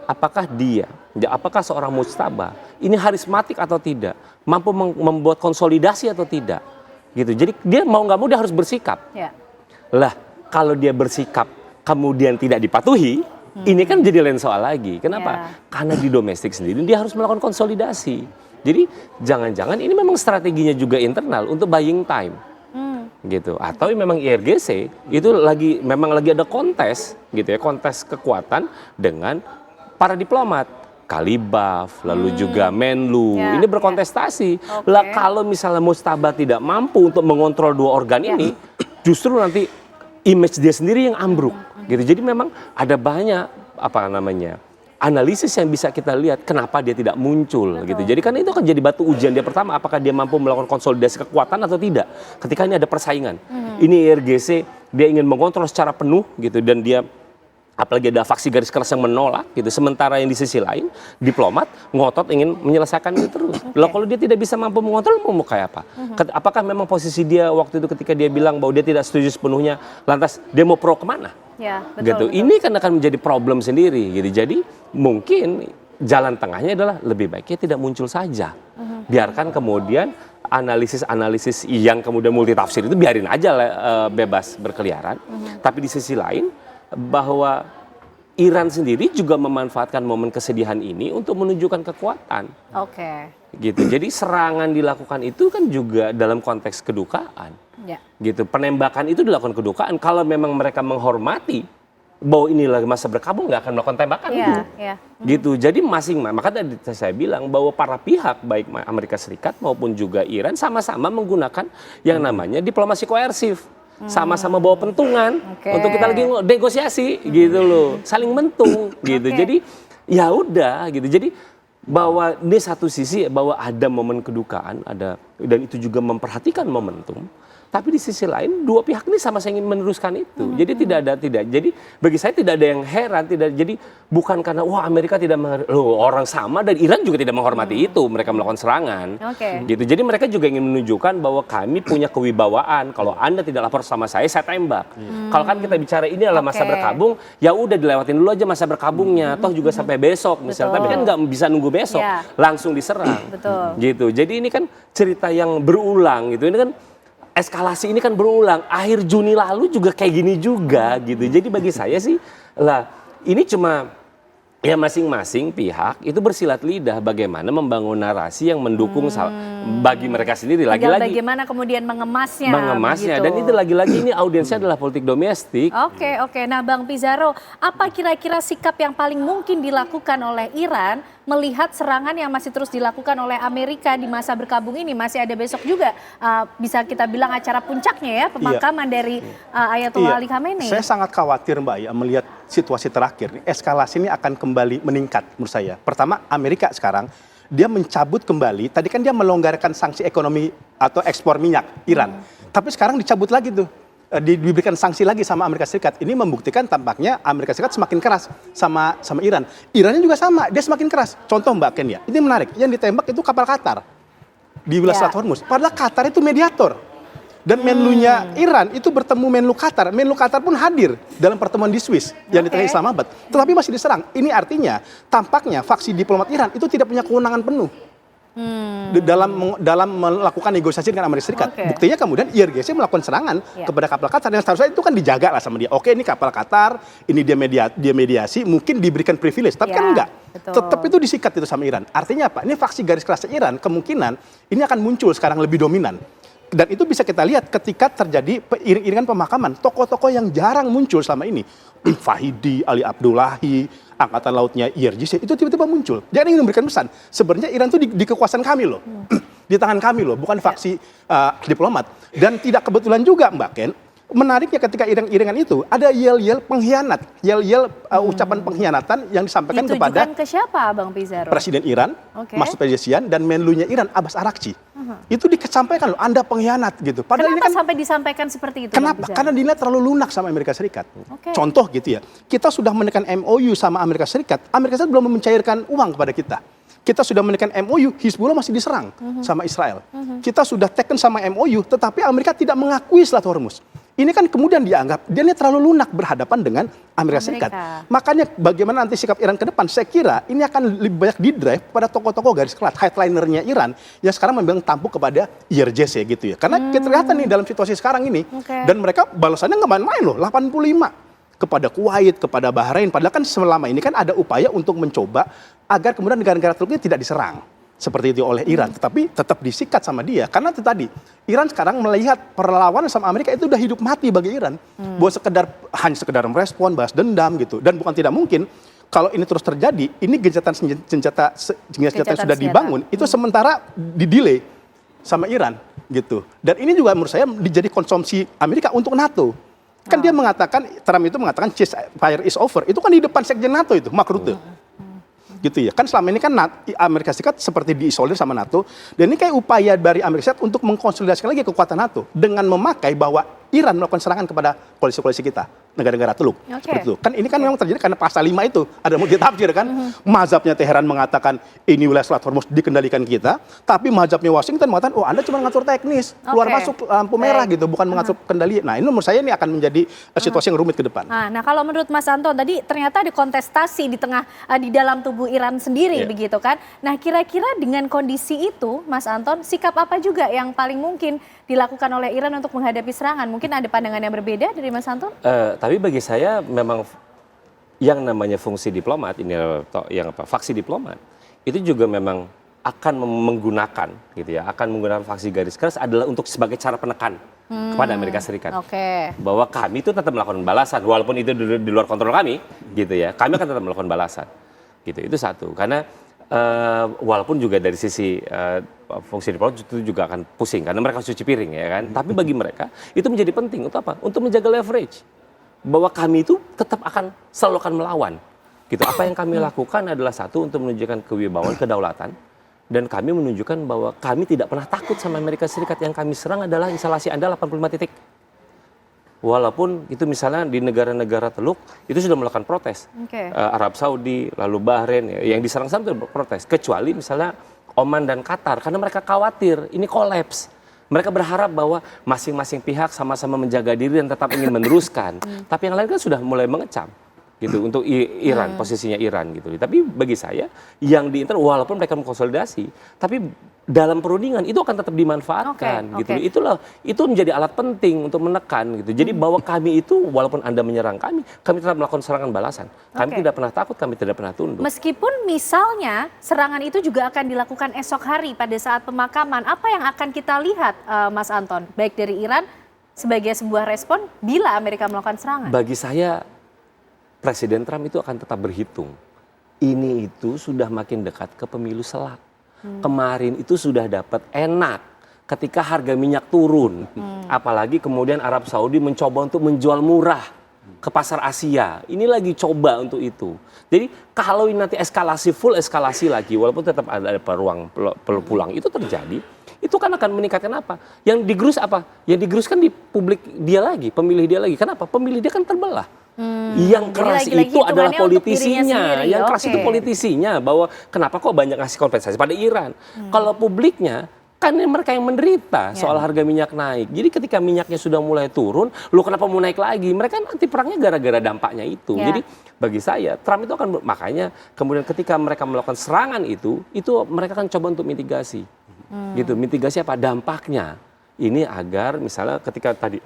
apakah seorang Mojtaba ini harismatik atau tidak, mampu membuat konsolidasi atau tidak, gitu. Jadi dia mau nggak mau dia harus bersikap. Lah kalau dia bersikap kemudian tidak dipatuhi, ini kan jadi lain soal lagi. Kenapa? Karena di domestik sendiri dia harus melakukan konsolidasi. Jadi jangan-jangan ini memang strateginya juga internal untuk buying time. Gitu. Atau memang IRGC itu memang lagi ada kontes gitu ya, kontes kekuatan dengan para diplomat, Kalibaf, lalu juga Menlu, ini berkontestasi. Lah kalau misalnya Mojtaba tidak mampu untuk mengontrol dua organ ini, justru nanti image dia sendiri yang ambruk gitu. Jadi memang ada banyak analisis yang bisa kita lihat kenapa dia tidak muncul gitu. Jadi kan itu akan jadi batu ujian dia pertama, apakah dia mampu melakukan konsolidasi kekuatan atau tidak ketika ini ada persaingan. Ini IRGC dia ingin mengontrol secara penuh gitu, dan dia apalagi ada faksi garis keras yang menolak gitu, sementara yang di sisi lain diplomat ngotot ingin menyelesaikan itu terus. Loh kalau dia tidak bisa mampu mengontrol, mau kayak apa? Apakah memang posisi dia waktu itu ketika dia bilang bahwa dia tidak setuju sepenuhnya, lantas dia mau pro kemana? Betul. Ini kan akan menjadi problem sendiri gitu. Jadi mungkin jalan tengahnya adalah lebih baiknya tidak muncul saja, biarkan kemudian analisis yang kemudian multitafsir itu biarin aja bebas berkeliaran. Tapi di sisi lain bahwa Iran sendiri juga memanfaatkan momen kesedihan ini untuk menunjukkan kekuatan. Gitu. Jadi serangan dilakukan itu kan juga dalam konteks kedukaan. Gitu. Penembakan itu dilakukan kedukaan. Kalau memang mereka menghormati bahwa inilah masa berkabung, nggak akan melakukan tembakan itu. Gitu. Jadi maka tadi saya bilang bahwa para pihak baik Amerika Serikat maupun juga Iran sama-sama menggunakan yang namanya diplomasi koersif. Sama-sama bawa pentungan untuk kita lagi negosiasi gitu loh, saling mentung gitu. Jadi ya udah gitu. Jadi bahwa di satu sisi bahwa ada momen kedukaan, dan itu juga memperhatikan momentum. Tapi di sisi lain dua pihak ini sama-sama ingin meneruskan itu. Jadi jadi bagi saya tidak ada yang heran, jadi bukan karena wah Amerika tidak orang sama dan Iran juga tidak menghormati itu, mereka melakukan serangan. Gitu. Jadi mereka juga ingin menunjukkan bahwa kami punya kewibawaan. Kalau Anda tidak lapor sama saya tembak. Kalau kan kita bicara ini adalah masa berkabung, ya udah dilewatin dulu aja masa berkabungnya, toh juga sampai besok misalnya. Tapi kan nggak bisa nunggu besok, langsung diserang. Gitu. Jadi ini kan cerita yang berulang gitu. Ini kan eskalasi ini kan berulang. Akhir Juni lalu juga kayak gini juga gitu. Jadi bagi saya sih ini cuma ya masing-masing pihak itu bersilat lidah bagaimana membangun narasi yang mendukung bagi mereka sendiri. Lagi-lagi bagaimana kemudian mengemasnya dan itu lagi-lagi ini audiensnya adalah politik domestik. Oke. Nah Bang Pizarro, apa kira-kira sikap yang paling mungkin dilakukan oleh Iran melihat serangan yang masih terus dilakukan oleh Amerika di masa berkabung ini? Masih ada besok juga bisa kita bilang acara puncaknya ya, pemakaman dari Ayatollah Ali Khamenei. Saya sangat khawatir Mbak ya melihat situasi terakhir. Eskalasi ini akan kembali meningkat menurut saya. Pertama, Amerika sekarang dia mencabut kembali, tadi kan dia melonggarkan sanksi ekonomi atau ekspor minyak Iran. Tapi sekarang dicabut lagi tuh. Diberikan sanksi lagi sama Amerika Serikat. Ini membuktikan tampaknya Amerika Serikat semakin keras sama Iran. Irannya juga sama, dia semakin keras. Contoh Mbak Ken ya, ini menarik. Yang ditembak itu kapal Qatar di wilayah Selat Hormuz. Padahal Qatar itu mediator. Dan Menlunya Iran itu bertemu Menlu Qatar. Menlu Qatar pun hadir dalam pertemuan di Swiss yang di tengah Islamabad. Tetapi masih diserang. Ini artinya tampaknya faksi diplomat Iran itu tidak punya kewenangan penuh dalam melakukan negosiasi dengan Amerika Serikat. Buktinya kemudian IRGC melakukan serangan kepada kapal Qatar yang seharusnya itu kan dijaga lah sama dia. Oke, ini kapal Qatar, ini dia mediasi, mungkin diberikan privilege, tapi kan enggak. Tetap itu disikat itu sama Iran. Artinya apa? Ini faksi garis kerasnya Iran kemungkinan ini akan muncul sekarang lebih dominan. Dan itu bisa kita lihat ketika terjadi iring-iringan pemakaman tokoh-tokoh yang jarang muncul selama ini. Fahidi, Ali Abdullahi, Angkatan Lautnya IRGC, itu tiba-tiba muncul. Dia ingin memberikan pesan, sebenarnya Iran itu di kekuasaan kami loh. Di tangan kami loh, bukan faksi diplomat. Dan tidak kebetulan juga Mbak Ken, menariknya ketika iring-iringan itu ada yel-yel pengkhianat, yel-yel ucapan pengkhianatan yang disampaikan kepada ke siapa Bang Pizarro? Presiden Iran, Masoud Pezeshkian, dan Menlunya Iran, Abbas Araghchi. Itu disampaikan loh, Anda pengkhianat gitu. Padahal Kenapa ini kan, sampai disampaikan seperti itu? kenapa? Karena dinilai terlalu lunak sama Amerika Serikat. Contoh gitu ya, kita sudah menekan MOU sama Amerika Serikat belum mencairkan uang kepada kita. Kita sudah menekan MOU, Hizbullah masih diserang sama Israel. Kita sudah teken sama MOU, tetapi Amerika tidak mengakui Selat Hormuz. Ini kan kemudian dianggap dia ini terlalu lunak berhadapan dengan Amerika Serikat. Makanya bagaimana nanti sikap Iran ke depan, saya kira ini akan lebih banyak didrive pada tokoh-tokoh garis keras, headlinernya Iran yang sekarang memang tampuk kepada IRGC gitu ya. Karena kelihatan nih dalam situasi sekarang ini, dan mereka balasannya nggak main-main loh, 85 kepada Kuwait, kepada Bahrain. Padahal kan selama ini kan ada upaya untuk mencoba agar kemudian negara-negara Teluk ini tidak diserang seperti itu oleh Iran, tetapi tetap disikat sama dia. Karena itu tadi, Iran sekarang melihat perlawanan sama Amerika itu udah hidup mati bagi Iran. Buat hanya sekedar merespon, balas dendam gitu. Dan bukan tidak mungkin, kalau ini terus terjadi, ini gencatan senjata yang sudah dibangun, itu sementara di-delay sama Iran gitu. Dan ini juga menurut saya menjadi konsumsi Amerika untuk NATO. Kan dia mengatakan, Trump itu mengatakan ceasefire is over. Itu kan di depan sekjen NATO itu, Mark Rutte. Gitu ya. Kan selama ini kan Amerika Serikat seperti diisolir sama NATO. Dan ini kayak upaya dari Amerika Serikat untuk mengkonsolidasikan lagi kekuatan NATO. Dengan memakai bahwa Iran melakukan serangan kepada koalisi-koalisi kita, negara-negara Teluk. Seperti itu. Kan ini kan memang terjadi karena pasal 5 itu. Ada multitafsir kan. Mazhabnya Teheran mengatakan ini wilayah Selat Hormuz dikendalikan kita. Tapi mazhabnya Washington mengatakan, oh Anda cuma ngatur teknis. Keluar masuk lampu merah gitu. Bukan mengatur kendali. Nah ini menurut saya ini akan menjadi situasi yang rumit ke depan. Nah kalau menurut Mas Anton tadi ternyata ada kontestasi di dalam tubuh Iran sendiri begitu kan. Nah kira-kira dengan kondisi itu Mas Anton, sikap apa juga yang paling mungkin dilakukan oleh Iran untuk menghadapi serangan? Mungkin ada pandangan yang berbeda dari Mas Anton? Tapi bagi saya memang yang namanya fungsi diplomat ini faksi diplomat itu juga memang akan menggunakan gitu ya, akan menggunakan faksi garis keras adalah untuk sebagai cara penekan kepada Amerika Serikat. Bahwa kami itu tetap melakukan balasan walaupun itu di luar kontrol kami gitu ya. Kami akan tetap melakukan balasan. Gitu. Itu satu. Karena walaupun juga dari sisi fungsi diplomat itu juga akan pusing karena mereka cuci piring ya kan. Tapi bagi mereka itu menjadi penting untuk apa? Untuk menjaga leverage bahwa kami itu tetap akan selalu akan melawan. Gitu. Apa yang kami lakukan adalah satu untuk menunjukkan kewibawaan, kedaulatan, dan kami menunjukkan bahwa kami tidak pernah takut sama Amerika Serikat. Yang kami serang adalah instalasi Anda 85 titik. Walaupun itu misalnya di negara-negara Teluk itu sudah melakukan protes. Arab Saudi, lalu Bahrain, yang diserang-serang itu protes. Kecuali misalnya Oman dan Qatar, karena mereka khawatir ini kolaps. Mereka berharap bahwa masing-masing pihak sama-sama menjaga diri dan tetap ingin meneruskan. Tapi yang lain kan sudah mulai mengecam. Gitu, untuk Iran, posisinya Iran gitu. Tapi bagi saya, yang di Inter walaupun mereka mengkonsolidasi, tapi dalam perundingan itu akan tetap dimanfaatkan gitu. Itu menjadi alat penting untuk menekan gitu. Jadi bahwa kami itu walaupun Anda menyerang kami tetap melakukan serangan balasan. Kami tidak pernah takut, kami tidak pernah tunduk. Meskipun misalnya serangan itu juga akan dilakukan esok hari pada saat pemakaman, apa yang akan kita lihat Mas Anton baik dari Iran sebagai sebuah respon bila Amerika melakukan serangan? Bagi saya Presiden Trump itu akan tetap berhitung. Ini itu sudah makin dekat ke pemilu selak. Kemarin itu sudah dapat enak ketika harga minyak turun. Apalagi kemudian Arab Saudi mencoba untuk menjual murah ke pasar Asia. Ini lagi coba untuk itu. Jadi kalau ini nanti full eskalasi lagi, walaupun tetap ada ruang pulang itu terjadi, itu kan akan meningkatkan apa? Yang digerus apa? Yang digerus kan di publik dia lagi, pemilih dia lagi. Kenapa? Pemilih dia kan terbelah. Yang keras itu adalah politisinya, yang keras itu politisinya, bahwa kenapa kok banyak ngasih kompensasi pada Iran. Kalau publiknya, kan mereka yang menderita soal harga minyak naik. Jadi ketika minyaknya sudah mulai turun, lo kenapa mau naik lagi? Mereka nanti perangnya gara-gara dampaknya itu. Jadi bagi saya, Trump itu akan, makanya kemudian ketika mereka melakukan serangan itu mereka akan coba untuk mitigasi. Gitu, mitigasi apa? Dampaknya. Ini agar misalnya ketika tadi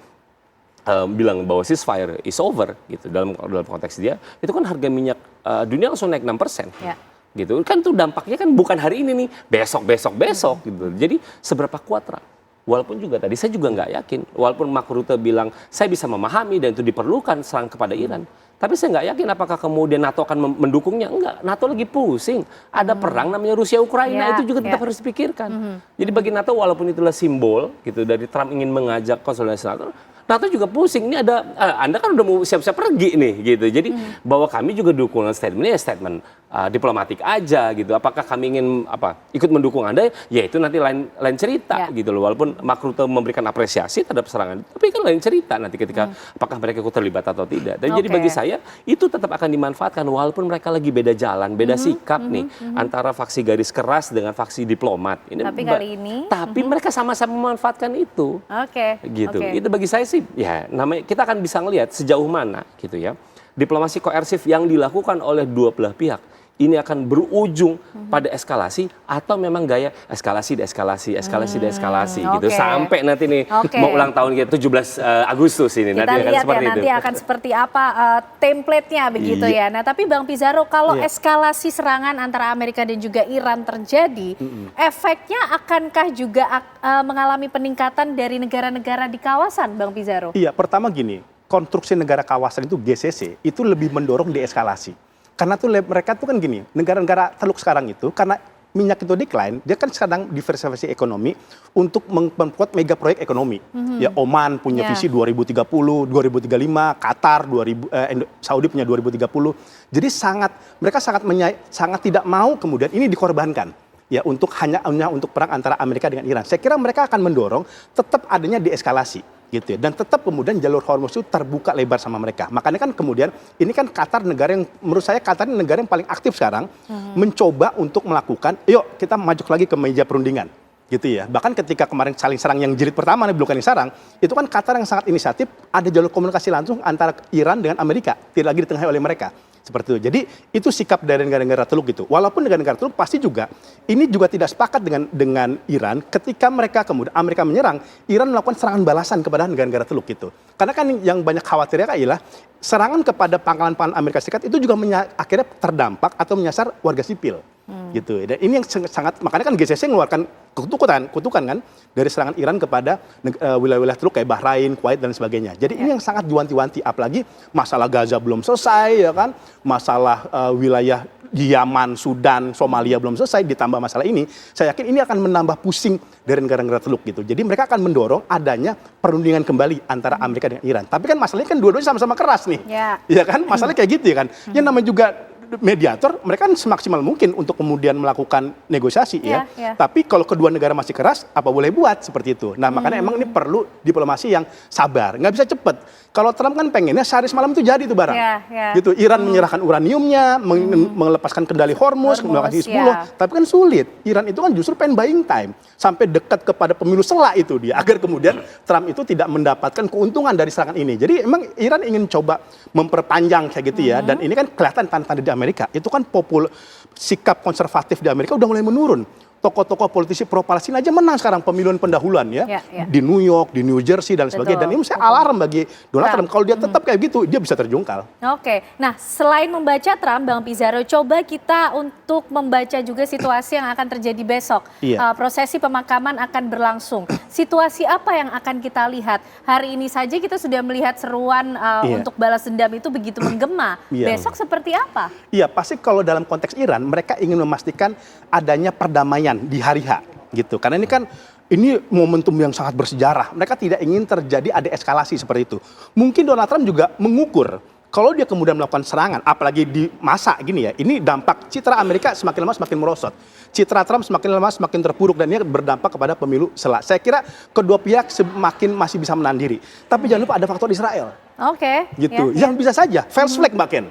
bilang bahwa ceasefire is over gitu dalam konteks dia, itu kan harga minyak dunia langsung naik 6%. Gitu kan, tuh dampaknya kan bukan hari ini nih, besok gitu. Jadi seberapa kuat Trump? Walaupun juga tadi saya juga nggak yakin, walaupun Mark Rutte bilang saya bisa memahami dan itu diperlukan serang kepada Iran, tapi saya nggak yakin apakah kemudian NATO akan mendukungnya. Enggak, NATO lagi pusing, ada perang namanya Rusia Ukraina, itu juga tetap harus dipikirkan. Jadi bagi NATO walaupun itulah simbol gitu dari Trump ingin mengajak konsolidasi NATO juga pusing. Ini ada Anda kan udah mau siap-siap pergi nih gitu. Jadi bahwa kami juga dukungan statementnya statement diplomatik aja gitu. Apakah kami ingin ikut mendukung Anda? Ya itu nanti lain cerita gitu loh. Walaupun Mark Rutte memberikan apresiasi terhadap serangan, tapi kan lain cerita nanti ketika apakah mereka ikut terlibat atau tidak. Dan jadi bagi saya itu tetap akan dimanfaatkan walaupun mereka lagi beda jalan, beda sikap nih antara faksi garis keras dengan faksi diplomat. Ini tapi kali ini mereka sama-sama memanfaatkan itu. Gitu. Itu bagi saya sih ya namanya kita akan bisa ngelihat sejauh mana gitu ya diplomasi koersif yang dilakukan oleh dua belah pihak ini akan berujung pada eskalasi atau memang gaya eskalasi gitu sampai nanti nih mau ulang tahun kita 17 Agustus ini kita nanti akan seperti itu. Nanti akan seperti apa template-nya begitu ya. Nah, tapi Bang Pizarro kalau eskalasi serangan antara Amerika dan juga Iran terjadi, efeknya akankah juga mengalami peningkatan dari negara-negara di kawasan, Bang Pizarro? Iya, pertama gini, konstruksi negara kawasan itu GCC itu lebih mendorong deeskalasi. Karena tuh mereka tuh kan gini, negara-negara Teluk sekarang itu karena minyak itu decline, dia kan sedang diversifikasi ekonomi untuk membuat mega proyek ekonomi. Ya Oman punya visi 2030, 2035, Qatar Saudi punya 2030. Jadi mereka sangat tidak mau kemudian ini dikorbankan. Ya hanya untuk perang antara Amerika dengan Iran. Saya kira mereka akan mendorong tetap adanya deeskalasi. Gitu ya. Dan tetap kemudian jalur Hormuz itu terbuka lebar sama mereka. Makanya kan kemudian ini kan Qatar negara yang menurut saya Qatar ini negara yang paling aktif sekarang mencoba untuk melakukan, yuk kita maju lagi ke meja perundingan. Gitu ya. Bahkan ketika kemarin saling serang yang jilid pertama nih belum serang, itu kan Qatar yang sangat inisiatif, ada jalur komunikasi langsung antara Iran dengan Amerika, tidak lagi ditengahi oleh mereka. Seperti itu. Jadi itu sikap dari negara-negara Teluk gitu. Walaupun negara-negara Teluk pasti juga ini juga tidak sepakat dengan Iran ketika mereka kemudian Amerika menyerang, Iran melakukan serangan balasan kepada negara-negara Teluk gitu. Karena kan yang banyak khawatirnya adalah serangan kepada pangkalan-pangkalan Amerika Serikat itu juga akhirnya terdampak atau menyasar warga sipil. Gitu. Dan ini yang sangat makanya kan GCC mengeluarkan kutukan kan dari serangan Iran kepada wilayah-wilayah Teluk kayak Bahrain, Kuwait dan sebagainya. Jadi ini yang sangat diwanti-wanti, apalagi masalah Gaza belum selesai ya kan, masalah wilayah di Yaman, Sudan, Somalia belum selesai, ditambah masalah ini, saya yakin ini akan menambah pusing dari negara-negara Teluk gitu. Jadi mereka akan mendorong adanya perundingan kembali antara Amerika dengan Iran. Tapi kan masalahnya kan dua-duanya sama-sama keras nih, ya kan? Masalahnya kayak gitu ya kan. Yang namanya juga mediator, mereka kan semaksimal mungkin untuk kemudian melakukan negosiasi ya. Tapi kalau kedua negara masih keras, apa boleh buat seperti itu. Nah makanya emang ini perlu diplomasi yang sabar, nggak bisa cepet. Kalau Trump kan pengennya sehari semalam itu jadi itu barang. Gitu. Iran menyerahkan uraniumnya, melepaskan kendali Hormuz, melakukan Hizbullah. Tapi kan sulit. Iran itu kan justru pengen buying time sampai dekat kepada pemilu sela itu dia, agar kemudian Trump itu tidak mendapatkan keuntungan dari serangan ini. Jadi emang Iran ingin coba memperpanjang kayak gitu ya. Dan ini kan kelihatan tanda-tanda di Amerika. Itu kan sikap konservatif di Amerika udah mulai menurun. Tokoh-tokoh politisi pro-Palestina aja menang sekarang pemilihan pendahuluan ya. Di New York, di New Jersey dan sebagainya. Dan ini saya alarm bagi Donald Trump. Kalau dia tetap kayak gitu, dia bisa terjungkal. Nah selain membaca Trump, Bang Pizarro, coba kita untuk membaca juga situasi yang akan terjadi besok. Prosesi pemakaman akan berlangsung. Situasi apa yang akan kita lihat? Hari ini saja kita sudah melihat seruan untuk balas dendam itu begitu menggema. Besok seperti apa? Iya, pasti kalau dalam konteks Iran, mereka ingin memastikan adanya perdamaian di hari H gitu. Karena ini kan ini momentum yang sangat bersejarah. Mereka tidak ingin terjadi ada eskalasi seperti itu. Mungkin Donald Trump juga mengukur kalau dia kemudian melakukan serangan, apalagi di masa gini ya, ini dampak citra Amerika semakin lama semakin merosot. Citra Trump semakin lama semakin terpuruk dan ini berdampak kepada pemilu setelah. Saya kira kedua pihak semakin masih bisa menahan diri. Tapi jangan lupa ada faktor Israel. Oke. Gitu. Yang bisa saja, false flag Mbak Ken.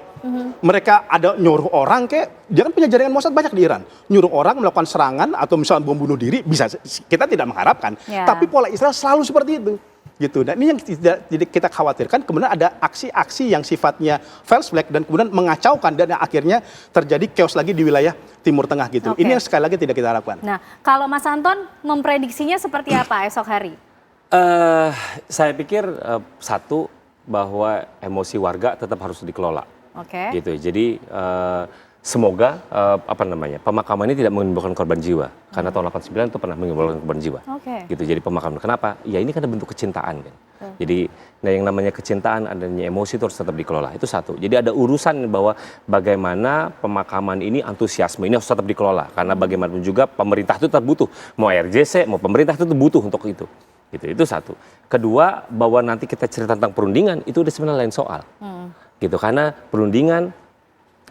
Mereka ada nyuruh orang dia kan punya jaringan Mossad banyak di Iran. Nyuruh orang melakukan serangan atau misalnya bom bunuh diri, bisa, kita tidak mengharapkan. Tapi pola Israel selalu seperti itu. Gitu. Dan ini yang tidak kita khawatirkan, kemudian ada aksi-aksi yang sifatnya false flag dan kemudian mengacaukan dan akhirnya terjadi chaos lagi di wilayah Timur Tengah gitu. Ini yang sekali lagi tidak kita harapkan. Nah, kalau Mas Anton memprediksinya seperti apa esok hari? Saya pikir satu, bahwa emosi warga tetap harus dikelola. Oke. Gitu. Jadi semoga pemakaman ini tidak menimbulkan korban jiwa, karena tahun 89 itu pernah menimbulkan korban jiwa. Gitu. Jadi pemakaman, kenapa? Ya ini kan bentuk kecintaan kan. Jadi yang namanya kecintaan, adanya emosi itu harus tetap dikelola. Itu satu. Jadi ada urusan bahwa bagaimana pemakaman ini antusiasme ini harus tetap dikelola, karena bagaimanapun juga pemerintah itu tetap butuh, mau RJC mau pemerintah itu butuh untuk itu. Gitu. Itu satu. Kedua, bahwa nanti kita cerita tentang perundingan itu udah sebenarnya lain soal. Gitu. Karena perundingan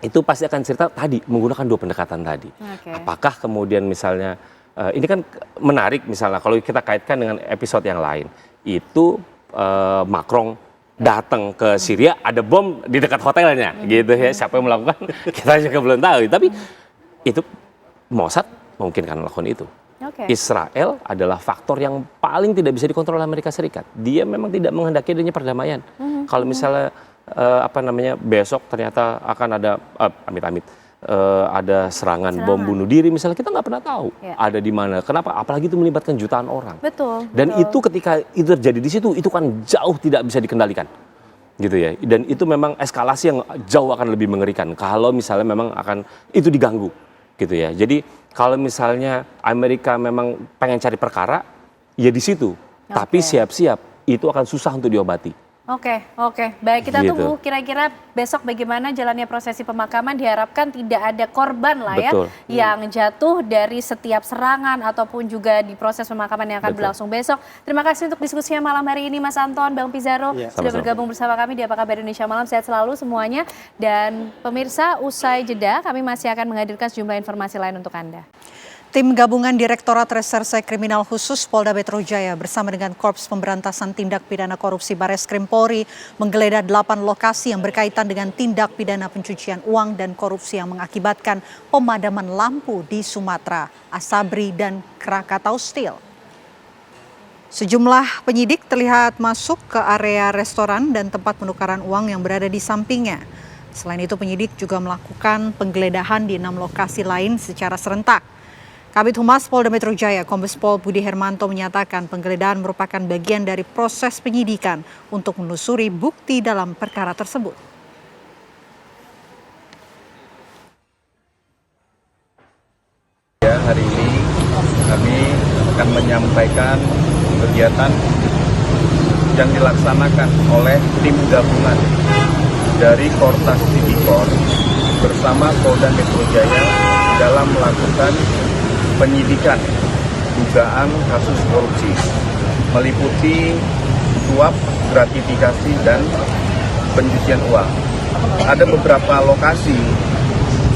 itu pasti akan cerita tadi menggunakan dua pendekatan tadi. Apakah kemudian misalnya ini kan menarik, misalnya kalau kita kaitkan dengan episode yang lain, itu Macron datang ke Syria, ada bom di dekat hotelnya, gitu ya. Siapa yang melakukan kita juga belum tahu. Tapi itu Mossad mungkin kan melakukan itu. Israel adalah faktor yang paling tidak bisa dikontrol oleh Amerika Serikat. Dia memang tidak menghendaki adanya perdamaian. Kalau misalnya besok ternyata akan ada amit-amit ada serangan bom bunuh diri misalnya, kita nggak pernah tahu ada di mana. Kenapa? Apalagi itu melibatkan jutaan orang. Dan itu ketika itu terjadi di situ, itu kan jauh tidak bisa dikendalikan, gitu ya. Dan itu memang eskalasi yang jauh akan lebih mengerikan kalau misalnya memang akan itu diganggu, gitu ya. Jadi kalau misalnya Amerika memang pengen cari perkara, ya di situ. Tapi siap-siap itu akan susah untuk diobati. Oke. Baik, kita tunggu kira-kira besok bagaimana jalannya prosesi pemakaman. Diharapkan tidak ada korban lah ya yang jatuh dari setiap serangan ataupun juga di proses pemakaman yang akan berlangsung besok. Terima kasih untuk diskusinya malam hari ini Mas Anton, Bang Pizarro sudah bergabung bersama kami di Apa Kabar Indonesia Malam. Sehat selalu semuanya. Dan pemirsa, usai jeda kami masih akan menghadirkan sejumlah informasi lain untuk Anda. Tim gabungan Direktorat Reserse Kriminal Khusus Polda Metro Jaya bersama dengan Korps Pemberantasan Tindak Pidana Korupsi Bareskrim Polri menggeledah 8 lokasi yang berkaitan dengan tindak pidana pencucian uang dan korupsi yang mengakibatkan pemadaman lampu di Sumatera, Asabri dan Krakatau Steel. Sejumlah penyidik terlihat masuk ke area restoran dan tempat penukaran uang yang berada di sampingnya. Selain itu, penyidik juga melakukan penggeledahan di 6 lokasi lain secara serentak. Kabid Humas Polda Metro Jaya, Kombes Pol Budi Hermanto menyatakan penggeledahan merupakan bagian dari proses penyidikan untuk menelusuri bukti dalam perkara tersebut. Ya, hari ini kami akan menyampaikan kegiatan yang dilaksanakan oleh tim gabungan dari Kortas Tipikor bersama Polda Metro Jaya dalam melakukan penyidikan dugaan kasus korupsi meliputi suap, gratifikasi, dan pencucian uang. Ada beberapa lokasi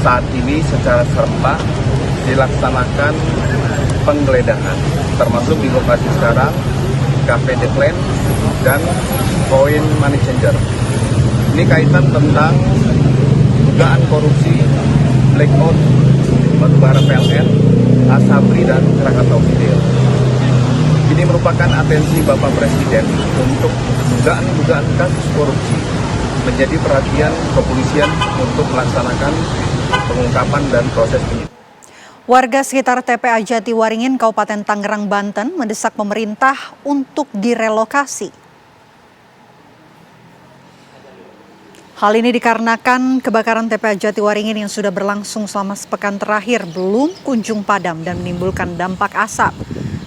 saat ini secara serentak dilaksanakan penggeledahan, termasuk di lokasi sekarang Cafe The Plan dan Coin Money Changer. Ini kaitan tentang dugaan korupsi blackout batubara PLN, Asabri dan Krakatau Steel. Ini merupakan atensi Bapak Presiden untuk dugaan kasus korupsi menjadi perhatian kepolisian untuk melaksanakan pengungkapan dan proses penyidikan. Warga sekitar TPA Jatiwaringin, Kabupaten Tangerang, Banten mendesak pemerintah untuk direlokasi. Hal ini dikarenakan kebakaran TPA Jatiwaringin yang sudah berlangsung selama sepekan terakhir belum kunjung padam dan menimbulkan dampak asap.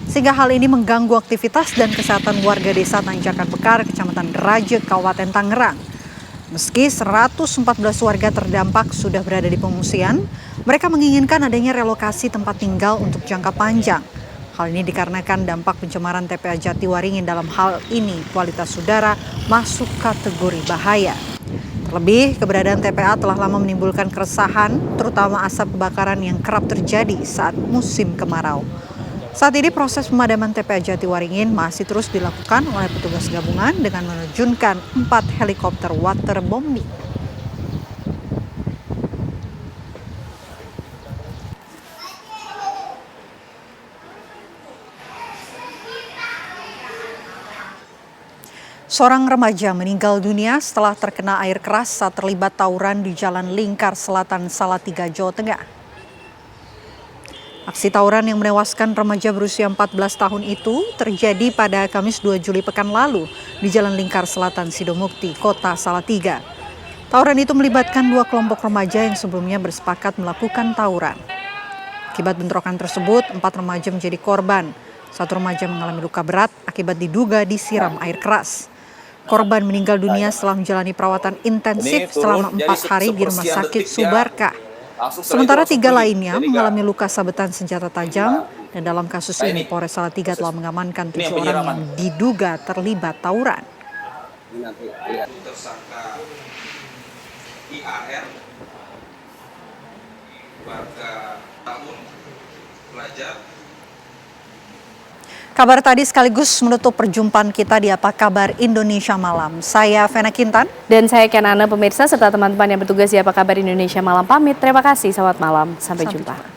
Sehingga hal ini mengganggu aktivitas dan kesehatan warga desa Tanjakan Bekar, Kecamatan Deraje, Kabupaten Tangerang. Meski 114 warga terdampak sudah berada di pengungsian, mereka menginginkan adanya relokasi tempat tinggal untuk jangka panjang. Hal ini dikarenakan dampak pencemaran TPA Jatiwaringin dalam hal ini kualitas udara masuk kategori bahaya. Terlebih, keberadaan TPA telah lama menimbulkan keresahan, terutama asap kebakaran yang kerap terjadi saat musim kemarau. Saat ini proses pemadaman TPA Jatiwaringin masih terus dilakukan oleh petugas gabungan dengan menerjunkan 4 helikopter waterbombing. Seorang remaja meninggal dunia setelah terkena air keras saat terlibat tawuran di Jalan Lingkar Selatan, Salatiga, Jawa Tengah. Aksi tawuran yang menewaskan remaja berusia 14 tahun itu terjadi pada Kamis 2 Juli pekan lalu di Jalan Lingkar Selatan, Sidomukti, Kota Salatiga. Tawuran itu melibatkan 2 kelompok remaja yang sebelumnya bersepakat melakukan tawuran. Akibat bentrokan tersebut, 4 remaja menjadi korban. 1 remaja mengalami luka berat akibat diduga disiram air keras. Korban meninggal dunia setelah menjalani perawatan intensif selama 4 hari di Rumah Sakit Subarkah. Sementara 3 lainnya mengalami luka sabetan senjata tajam, dan dalam kasus ini Polres Salatiga telah mengamankan 7 orang yang diduga terlibat tawuran. Tersangka IAR, warga tahun pelajar. Kabar tadi sekaligus menutup perjumpaan kita di Apa Kabar Indonesia Malam. Saya Vena Kintan. Dan saya Kenana, pemirsa serta teman-teman yang bertugas di Apa Kabar Indonesia Malam pamit. Terima kasih, selamat malam. Sampai jumpa.